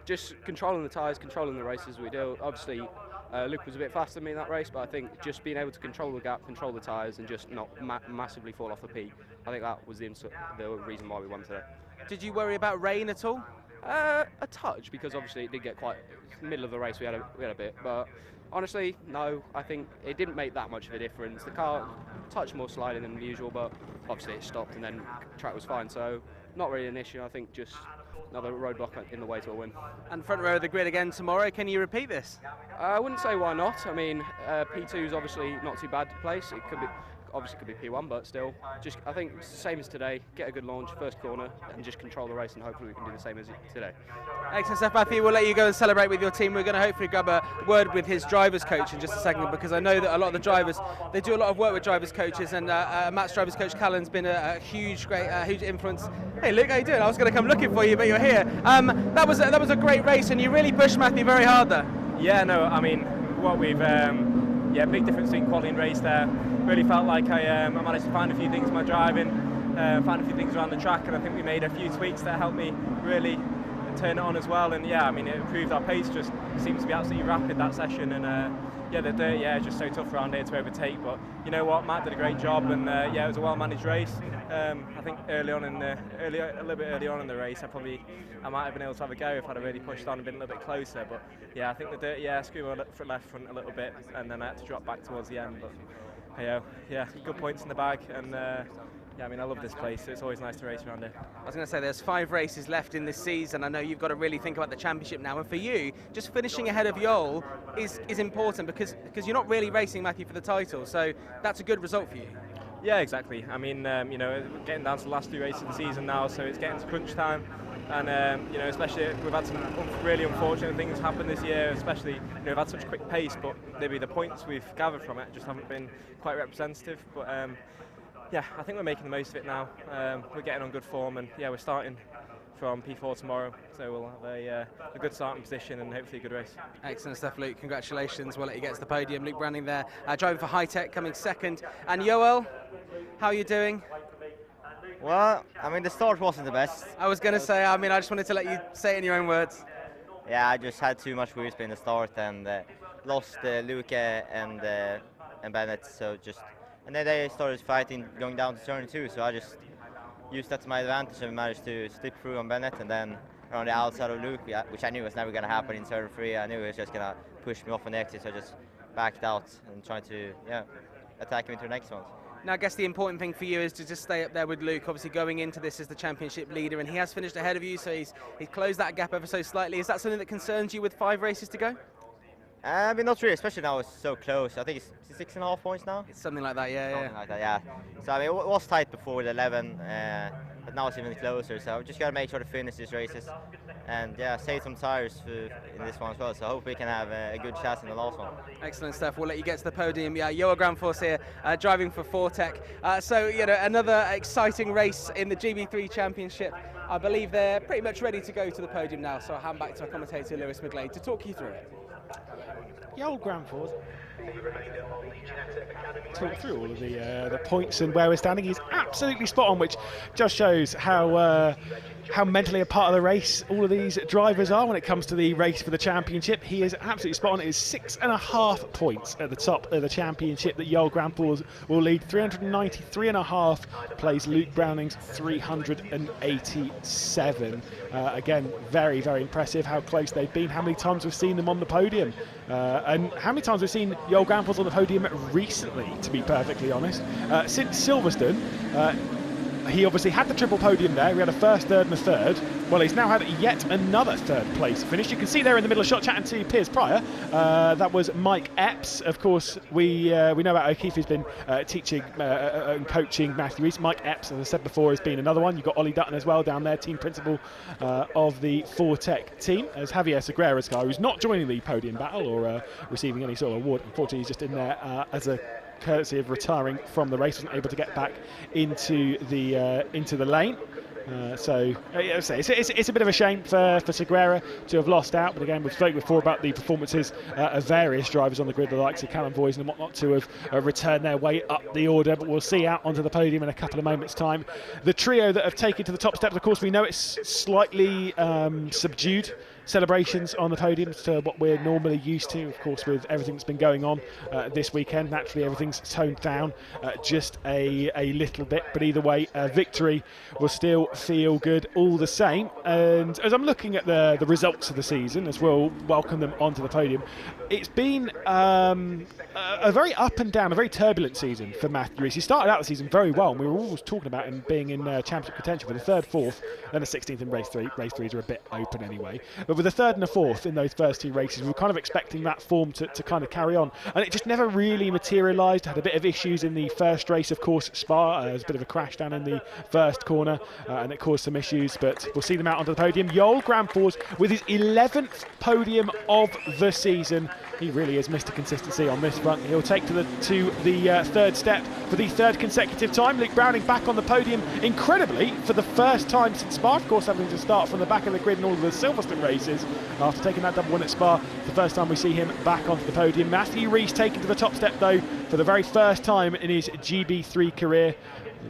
Just controlling the tyres, controlling the race as we do. Obviously, Luke was a bit faster than me in that race, but I think just being able to control the gap, control the tyres, and just not massively fall off the peak, I think that was the reason why we won today. Did you worry about rain at all? A touch, because obviously it did get quite middle of the race. We had a bit, but honestly, no. I think it didn't make that much of a difference. The car touched more sliding than usual, but obviously it stopped, and then the track was fine. So not really an issue. I think just another roadblock in the way to a win. And front row of the grid again tomorrow. Can you repeat this? I wouldn't say why not. I mean, P2 is obviously not too bad to place. It could be. Obviously could be P1, but still, just I think it's the same as today. Get a good launch, first corner, and just control the race, and hopefully we can do the same as today. Excellent stuff, Matthew. We'll let you go and celebrate with your team. We're going to hopefully grab a word with his driver's coach in just a second, because I know that a lot of the drivers, they do a lot of work with driver's coaches, and Matt's driver's coach, Callan's been a huge influence. Hey, Luke, how you doing? I was going to come looking for you, but you're here. That was a great race, and you really pushed Matthew very hard there. Yeah, no, I mean, what we've big difference between quality and race there. Really felt like I managed to find a few things in my driving, find a few things around the track, and I think we made a few tweaks that helped me really turn it on as well. And yeah, I mean, it improved our pace. Just seems to be absolutely rapid that session, and the dirt, just so tough around here to overtake. But you know what, Matt did a great job, and it was a well-managed race. I think a little bit early on in the race, I might have been able to have a go if I'd have really pushed on and been a little bit closer. But yeah, I think the dirt, screwed my left front a little bit, and then I had to drop back towards the end. But good points in the bag, and I mean, I love this place. It's always nice to race around here. I was going to say, there's 5 races left in this season. I know you've got to really think about the championship now, and for you, just finishing ahead of Yoel is important because you're not really racing, Matthew, for the title. So that's a good result for you. Yeah, exactly. I mean, getting down to the last 2 races of the season now, so it's getting to crunch time. And especially we've had some really unfortunate things happen this year. Especially, we've had such quick pace, but maybe the points we've gathered from it just haven't been quite representative. But I think we're making the most of it now. We're getting on good form, and we're starting from P4 tomorrow, so we'll have a good starting position and hopefully a good race. Excellent stuff, Luke. Congratulations. We'll let you get to the podium. Luke Browning there, driving for High Tech, coming second. And Yoel, how are you doing? Well, I mean, the start wasn't the best. I was going to say, I just wanted to let you say it in your own words. Yeah, I just had too much wheel spin in the start and lost Luke and Bennett. And then they started fighting going down to turn 2. So I just used that to my advantage and managed to slip through on Bennett, and then around the outside of Luke, which I knew was never going to happen in turn 3. I knew he was just going to push me off on the exit, so I just backed out and tried to attack him into the next one. Now, I guess the important thing for you is to just stay up there with Luke, obviously going into this as the championship leader, and he has finished ahead of you, so he's closed that gap ever so slightly. Is that something that concerns you with 5 races to go? I mean, not really, especially now it's so close. I think it's 6.5 points now. It's something like that, yeah. Like that, yeah. So I mean, it was tight before with 11, but now it's even closer. So I've just got to make sure to finish these races and yeah, save some tires in this one as well. So I hope we can have a good chance in the last one. Excellent stuff. We'll let you get to the podium. Yeah, Johan Grand Force here, driving for Fortec. So, you know, another exciting race in the GB3 Championship. I believe they're pretty much ready to go to the podium now, so I'll hand back to our commentator Lewis McGlade to talk you through it. The old Grand Force. Talk through all of the points and where we're standing. He's absolutely spot on, which just shows how mentally a part of the race all of these drivers are when it comes to the race for the championship. He is absolutely spot on. It is 6.5 points at the top of the championship that Joel Grand Force will lead. 393.5 plays Luke Browning's 387. Again, very, very impressive how close they've been, how many times we've seen them on the podium, and how many times we've seen Joel Grand Force on the podium recently, to be perfectly honest. Since Silverstone, he obviously had the triple podium there. We had a first, third and a third. Well, he's now had yet another third place finish. You can see there in the middle of shot chatting to Piers Pryor. That was Mike Epps. Of course, we know about O'Keefe, who's been teaching and coaching Matthew Rees. Mike Epps, as I said before, has been another one. You've got Ollie Dutton as well down there, team principal of the Fortec team. As Javier Segura's car, who's not joining the podium battle or receiving any sort of award. Unfortunately, he's just in there as a courtesy of retiring from the race, wasn't able to get back into the lane. So it's a bit of a shame for Segura to have lost out, but again, we've spoken before about the performances of various drivers on the grid, the likes of Callum Boyes and whatnot, to have returned their way up the order, but we'll see out onto the podium in a couple of moments' time. The trio that have taken to the top steps, of course, we know it's slightly subdued celebrations on the podium to what we're normally used to. Of course, with everything that's been going on this weekend, naturally everything's toned down just a little bit, but either way, victory will still feel good all the same. And as I'm looking at the results of the season, as we'll welcome them onto the podium, it's been a very up and down, a very turbulent season for Matthew Rees. He started out the season very well, and we were always talking about him being in championship contention for the third, fourth, then a 16th in race 3. Race 3s are a bit open anyway, but with a third and a fourth in those first two races, we were kind of expecting that form to kind of carry on, and it just never really materialised. Had a bit of issues in the first race, of course, Spa. There was a bit of a crash down in the first corner, and it caused some issues, but we'll see them out onto the podium. Joel Grand Force with his 11th podium of the season. He really is Mr. Consistency on this front. He'll take to the third step for the third consecutive time. Luke Browning back on the podium, incredibly, for the first time since Spa, of course, having to start from the back of the grid in all of the Silverstone races. After taking that double win at Spa, the first time we see him back onto the podium. Matthew Rees taking to the top step, though, for the very first time in his GB3 career.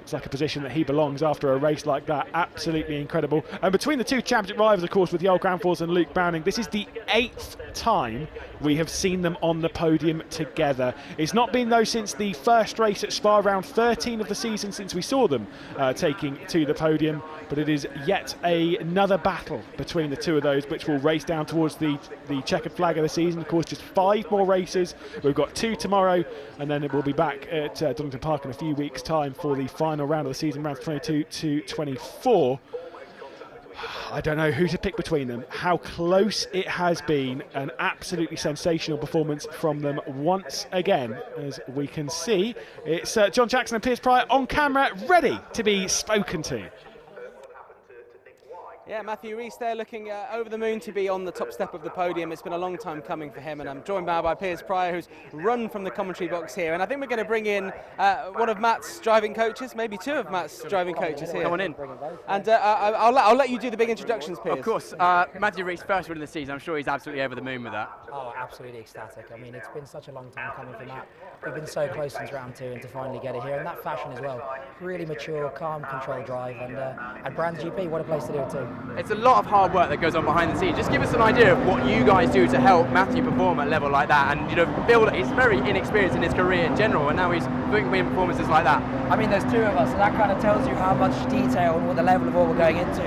It's like a position that he belongs after a race like that. Absolutely incredible. And between the two championship rivals, of course, with Joel Grand Force and Luke Browning, this is the 8th time we have seen them on the podium together. It's not been, though, since the first race at Spa, round 13 of the season, since we saw them taking to the podium. But it is yet another battle between the two of those, which will race down towards the checkered flag of the season. Of course, just 5 more races. We've got 2 tomorrow, and then we'll be back at Donington Park in a few weeks' time for the final round of the season, rounds 22 to 24. I don't know who to pick between them. How close it has been. An absolutely sensational performance from them once again. As we can see, it's John Jackson and Piers Pryor on camera, ready to be spoken to. Yeah, Matthew Rees there looking over the moon to be on the top step of the podium. It's been a long time coming for him, and I'm joined now by Piers Pryor, who's run from the commentary box here. And I think we're going to bring in one of Matt's driving coaches, maybe 2 of Matt's driving coaches here. Come on in. And I'll let you do the big introductions, Piers. Of course. Matthew Rees, first win of the season. I'm sure he's absolutely over the moon with that. Oh, absolutely ecstatic. I mean, it's been such a long time coming for Matt. We've been so close since round 2, and to finally get it here, and that fashion as well. Really mature, calm, controlled drive, and at Brands GP, what a place to do it too. It's a lot of hard work that goes on behind the scenes. Just give us an idea of what you guys do to help Matthew perform at a level like that, and build. He's very inexperienced in his career in general, and now he's putting in performances like that. I mean, there's 2 of us, and that kind of tells you how much detail and what the level of what we're going into.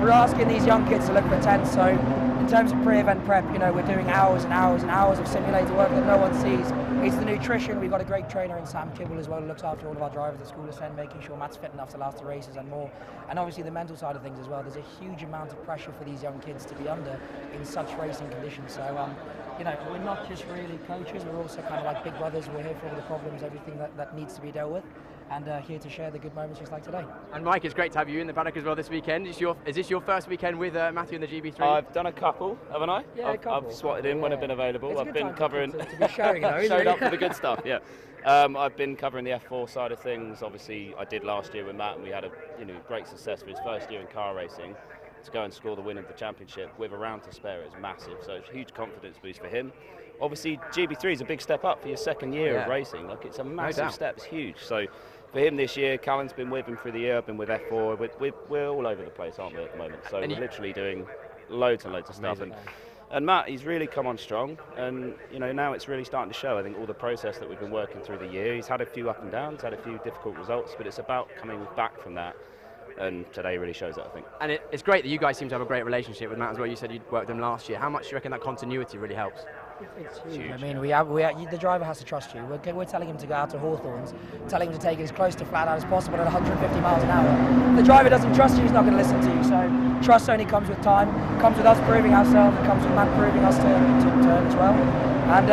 We're asking these young kids to look for 10, so in terms of pre-event prep, we're doing hours and hours and hours of simulator work that no one sees. It's the nutrition. We've got a great trainer in Sam Kibble as well, who looks after all of our drivers at School of Sen, making sure Matt's fit enough to last the races and more. And obviously the mental side of things as well. There's a huge amount of pressure for these young kids to be under in such racing conditions. So, we're not just really coaches, we're also kind of like big brothers. We're here for all the problems, everything that needs to be dealt with. and here to share the good moments just like today. And Mike, it's great to have you in the paddock as well this weekend. Is this your first weekend with Matthew in the GB3? I've done a couple, haven't I? Yeah, a couple. I've swatted in when I've been available. I've been covering. To be showing, though, showed up for the good stuff. Yeah. I've been covering the F4 side of things. Obviously, I did last year with Matt, and we had a great success for his first year in car racing. To go and score the win of the championship with a round to spare is massive. So it's a huge confidence boost for him. Obviously, GB3 is a big step up for your second year of racing. Like, it's a massive step. It's huge. So for him this year, Callan's been with him through the year. I've been with F4. We're all over the place, aren't we, at the moment? So we're literally doing loads and loads of stuff. And Matt, he's really come on strong, and now it's really starting to show. I think all the process that we've been working through the year, he's had a few up and downs, had a few difficult results, but it's about coming back from that. And today really shows that, I think. And it's great that you guys seem to have a great relationship with Matt as well. You said you'd worked with him last year. How much do you reckon that continuity really helps? It's huge. I mean, the driver has to trust you. We're telling him to go out to Hawthorns, telling him to take it as close to flat out as possible at 150 miles an hour. If the driver doesn't trust you, he's not going to listen to you. So trust only comes with time, comes with us proving ourselves, it comes with Matt proving us to turn as well. And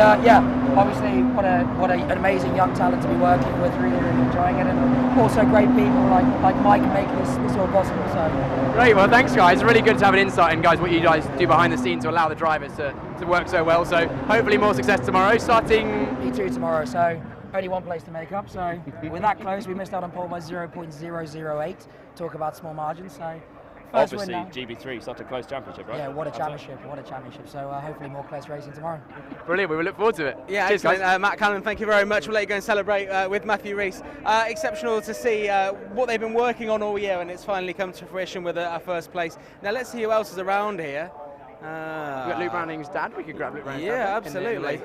obviously, what an amazing young talent to be working with, really enjoying it, and also great people like Mike make this all possible. So great, well thanks guys, really good to have an insight in what you guys do behind the scenes to allow the drivers to work so well. So hopefully more success tomorrow, starting P2 tomorrow, so only one place to make up. So we're that close, we missed out on pole by 0.008, talk about small margins. So obviously, GB3, such a close championship, right? Yeah, what a championship, So hopefully more close racing tomorrow. Brilliant, we will look forward to it. Yeah, cheers, excellent. Matt Callan, thank you very much. We'll let you go and celebrate with Matthew Rees. Exceptional to see what they've been working on all year, and it's finally come to fruition with a first place. Now let's see who else is around here. We've got Luke Browning's dad. We could grab Luke Browning's dad. Yeah, absolutely.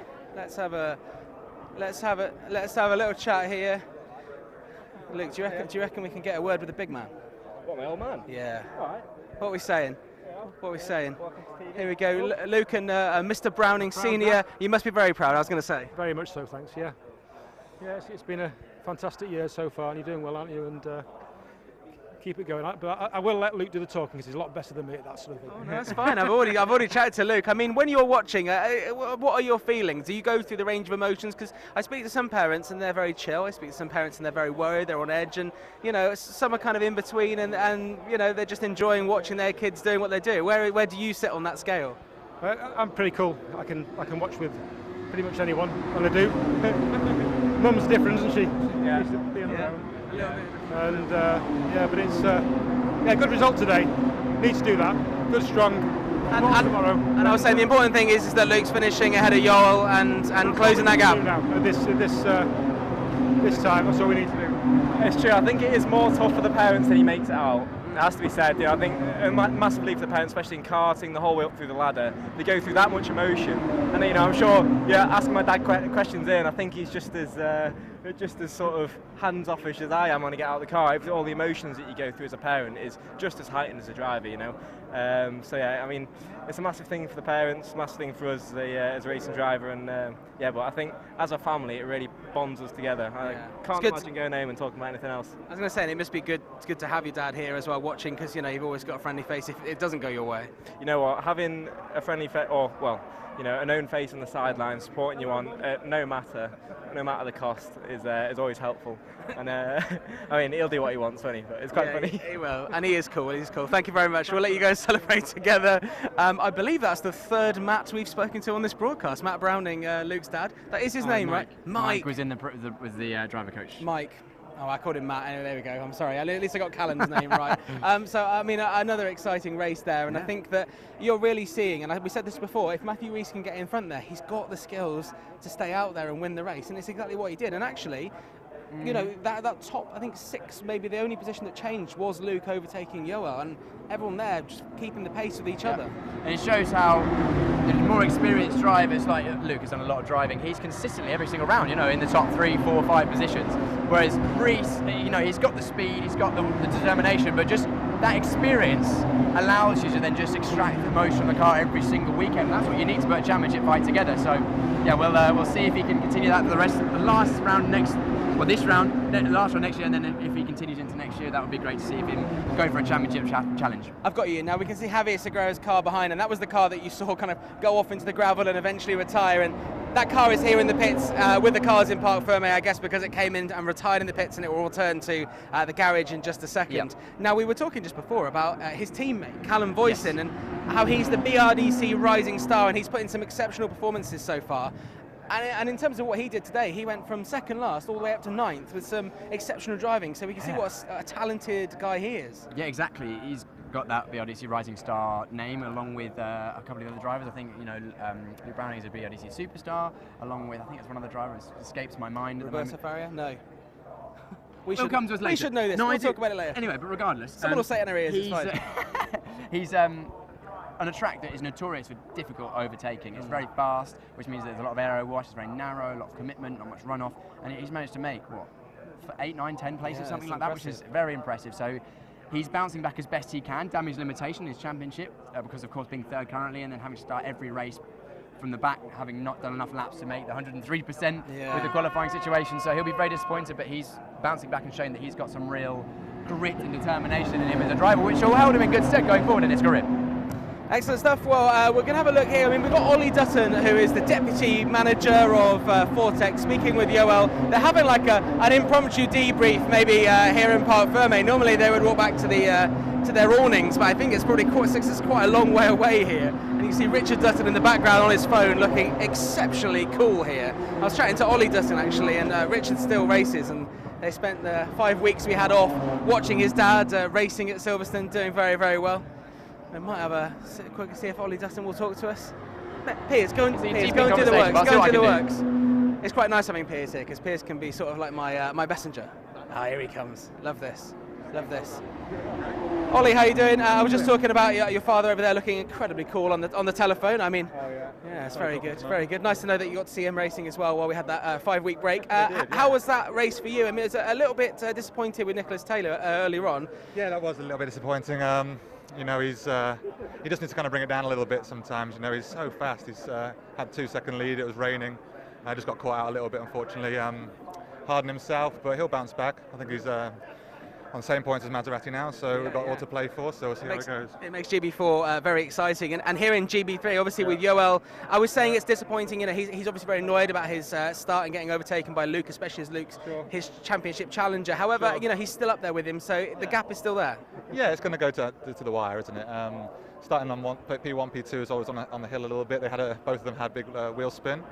Let's have a little chat here. Luke, do you reckon we can get a word with the big man? What, my old man? Yeah. All right. What are we saying? Yeah. What are we saying? Here we go. Luke and Mr. Browning Senior. You must be very proud, I was going to say. Very much so, thanks. Yeah. Yeah, it's been a fantastic year so far, and you're doing well, aren't you? And keep it going. But I will let Luke do the talking because he's a lot better than me at that sort of thing. Oh, no, that's fine. I've already chatted to Luke. I mean, when you're watching, what are your feelings? Do you go through the range of emotions? Because I speak to some parents and they're very chill. I speak to some parents and they're very worried. They're on edge, and some are kind of in between, and they're just enjoying watching their kids doing what they do. Where do you sit on that scale? I'm pretty cool. I can watch with pretty much anyone, and I do. Mum's different, isn't she? Yeah. She's being around. And but it's good result today. Needs to do that. Good, strong. And tomorrow. And I was saying the important thing is that Luke's finishing ahead of Yoel and closing that gap. This time, that's all we need to do. It's true. I think it is more tough for the parents than he makes it out. It has to be said. I think massively for the parents, especially in karting, the whole way up through the ladder, they go through that much emotion. And I'm sure, asking my dad questions in, I think he's just as sort of hands-offish as I am when I get out of the car. All the emotions that you go through as a parent is just as heightened as a driver, I mean, it's a massive thing for the parents, massive thing for us as a racing driver, and but I think as a family it really bonds us together. I can't imagine going home and talking about anything else. I was going to say, and it must be good. It's good to have your dad here as well, watching, because you've always got a friendly face if it doesn't go your way. You know what? Having a friendly face, a known face on the sidelines supporting you on no matter the cost is always helpful. And I mean, he'll do what he wants, won't he? But it's quite funny. He will, and he is cool. He's cool. Thank you very much. We'll let you go and celebrate together. I believe that's the third Matt we've spoken to on this broadcast. Matt Browning, Luke's dad. That is his name, Mike. right? Mike was the driver coach. Mike. Oh, I called him Matt. Anyway, there we go. I'm sorry. At least I got Callan's name right. So, I mean, another exciting race there. And I think that you're really seeing, and we said this before, if Matthew Rees can get in front there, he's got the skills to stay out there and win the race. And it's exactly what he did. And actually, that top, I think 6, maybe the only position that changed was Luke overtaking Yoel, and everyone there just keeping the pace with each other. And it shows how the more experienced drivers, like Luke has done a lot of driving, he's consistently every single round, in the top 3, 4, 5 positions. Whereas Rees, he's got the speed, he's got the determination, but just that experience allows you to then just extract the most from the car every single weekend. That's what you need to put a championship fight together. So, we'll see if he can continue that for the rest of the last round this round, the last round next year, and then if he continues into next year, that would be great to see if he can go for a championship challenge. I've got you. Now we can see Javier Segura's car behind, and that was the car that you saw kind of go off into the gravel and eventually retire. And that car is here in the pits with the cars in Parc Fermé, I guess because it came in and retired in the pits, and it will return to the garage in just a second. Yep. Now, we were talking just before about his teammate, Callum Voisin, Yes. and how he's the BRDC rising star, and he's put in some exceptional performances so far. And in terms of what he did today, he went from second last all the way up to 9th with some exceptional driving, so we can see what a talented guy he is. Yeah, exactly. He's got that BRDC Rising Star name along with a couple of other drivers. I think, you know, Luke Browning is a BRDC superstar, along with, I think it's one other driver, it escapes my mind at the Roberto moment. Faria? No. We It'll come to us later. We should know this. No, We'll I do. talk about it later. Anyway, but regardless. Someone will say it in our ears, it's fine. He's on a track that is notorious for difficult overtaking. It's very fast, which means there's a lot of aero wash, it's very narrow, a lot of commitment, not much runoff, and he's managed to make, what, 8, 9, 10 places, something like that, which is very impressive. So he's bouncing back as best he can. Damage limitation in his championship, because of course being third currently and then having to start every race from the back, having not done enough laps to make the 103% with the qualifying situation. So he'll be very disappointed, but he's bouncing back and showing that he's got some real grit and determination in him as a driver, which will hold him in good stead going forward in his career. Excellent stuff. Well, we're going to have a look here. I mean, we've got Ollie Dutton, who is the deputy manager of Fortec, speaking with Yoel. They're having like an impromptu debrief, maybe here in Parc Fermé. Normally they would walk back to their awnings, but I think it's probably quite a long way away here. And you see Richard Dutton in the background on his phone, looking exceptionally cool here. I was chatting to Ollie Dutton actually, and Richard still races, and they spent the 5 weeks we had off watching his dad racing at Silverstone, doing very, very well. We might have a quick see if Ollie Dustin will talk to us. Piers, go and do the works. Go and do the works. It's quite nice having Piers here, because Piers can be sort of like my messenger. Ah, here he comes. Love this. Love this. Ollie, how you doing? I was just talking about your father over there, looking incredibly cool on the telephone. I mean, yeah, it's very good. Very good. Nice to know that you got to see him racing as well while we had that 5-week break. How was that race for you? I mean, it was a little bit disappointed with Nicholas Taylor earlier on. Yeah, that was a little bit disappointing. You know, he just needs to kind of bring it down a little bit sometimes. You know, he's so fast. He's had 2-second lead. It was raining. I just got caught out a little bit, unfortunately. Hardened himself, but he'll bounce back. I think he's on the same points as Maserati now, so we've got all to play for, so we'll see how it goes. It makes GB4 very exciting, and here in GB3, obviously with Yoel, I was saying it's disappointing. You know, he's obviously very annoyed about his start and getting overtaken by Luke, especially as Luke's his championship challenger. However, you know, he's still up there with him, so the gap is still there. Yeah, it's going to go to the wire, isn't it? Starting on P1, P2 is always on the hill a little bit. Both of them had big wheel spin.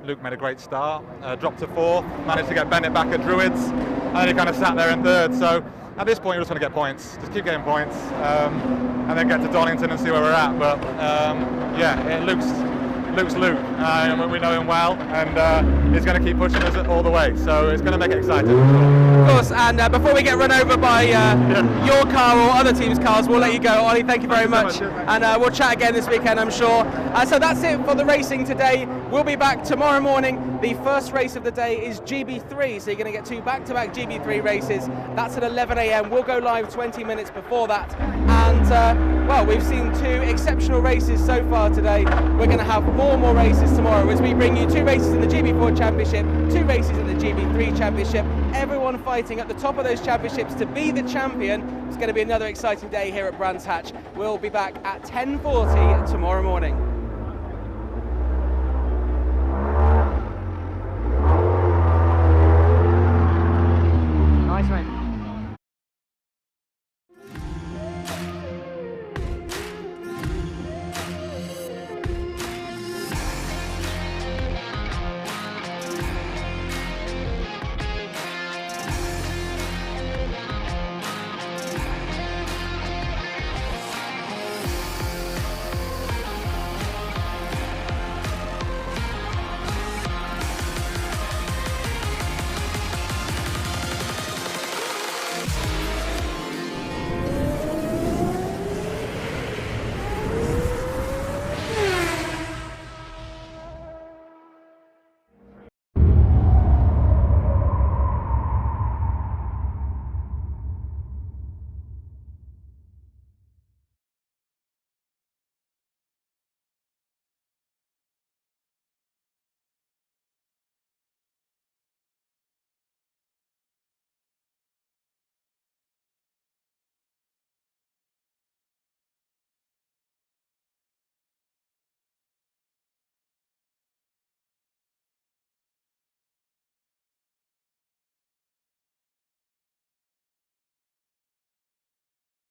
Luke made a great start, dropped to 4th, managed to get Bennett back at Druids, and then he kind of sat there in 3rd. So at this point, you're just going to get points. Just keep getting points, and then get to Donington and see where we're at. But yeah, Luke's Luke. We know him well, and he's going to keep pushing us all the way. So it's going to make it exciting. Of course, and before we get run over by your car or other teams' cars, we'll let you go. Ollie, thank you very much. And we'll chat again this weekend, I'm sure. So that's it for the racing today. We'll be back tomorrow morning. The first race of the day is GB3, so you're going to get 2 back-to-back GB3 races. That's at 11 a.m. We'll go live 20 minutes before that. And, well, we've seen 2 exceptional races so far today. We're going to have more races tomorrow as we bring you 2 races in the GB4 Championship, 2 races in the GB3 Championship. Everyone fighting at the top of those championships to be the champion. It's going to be another exciting day here at Brands Hatch. We'll be back at 10:40 tomorrow morning.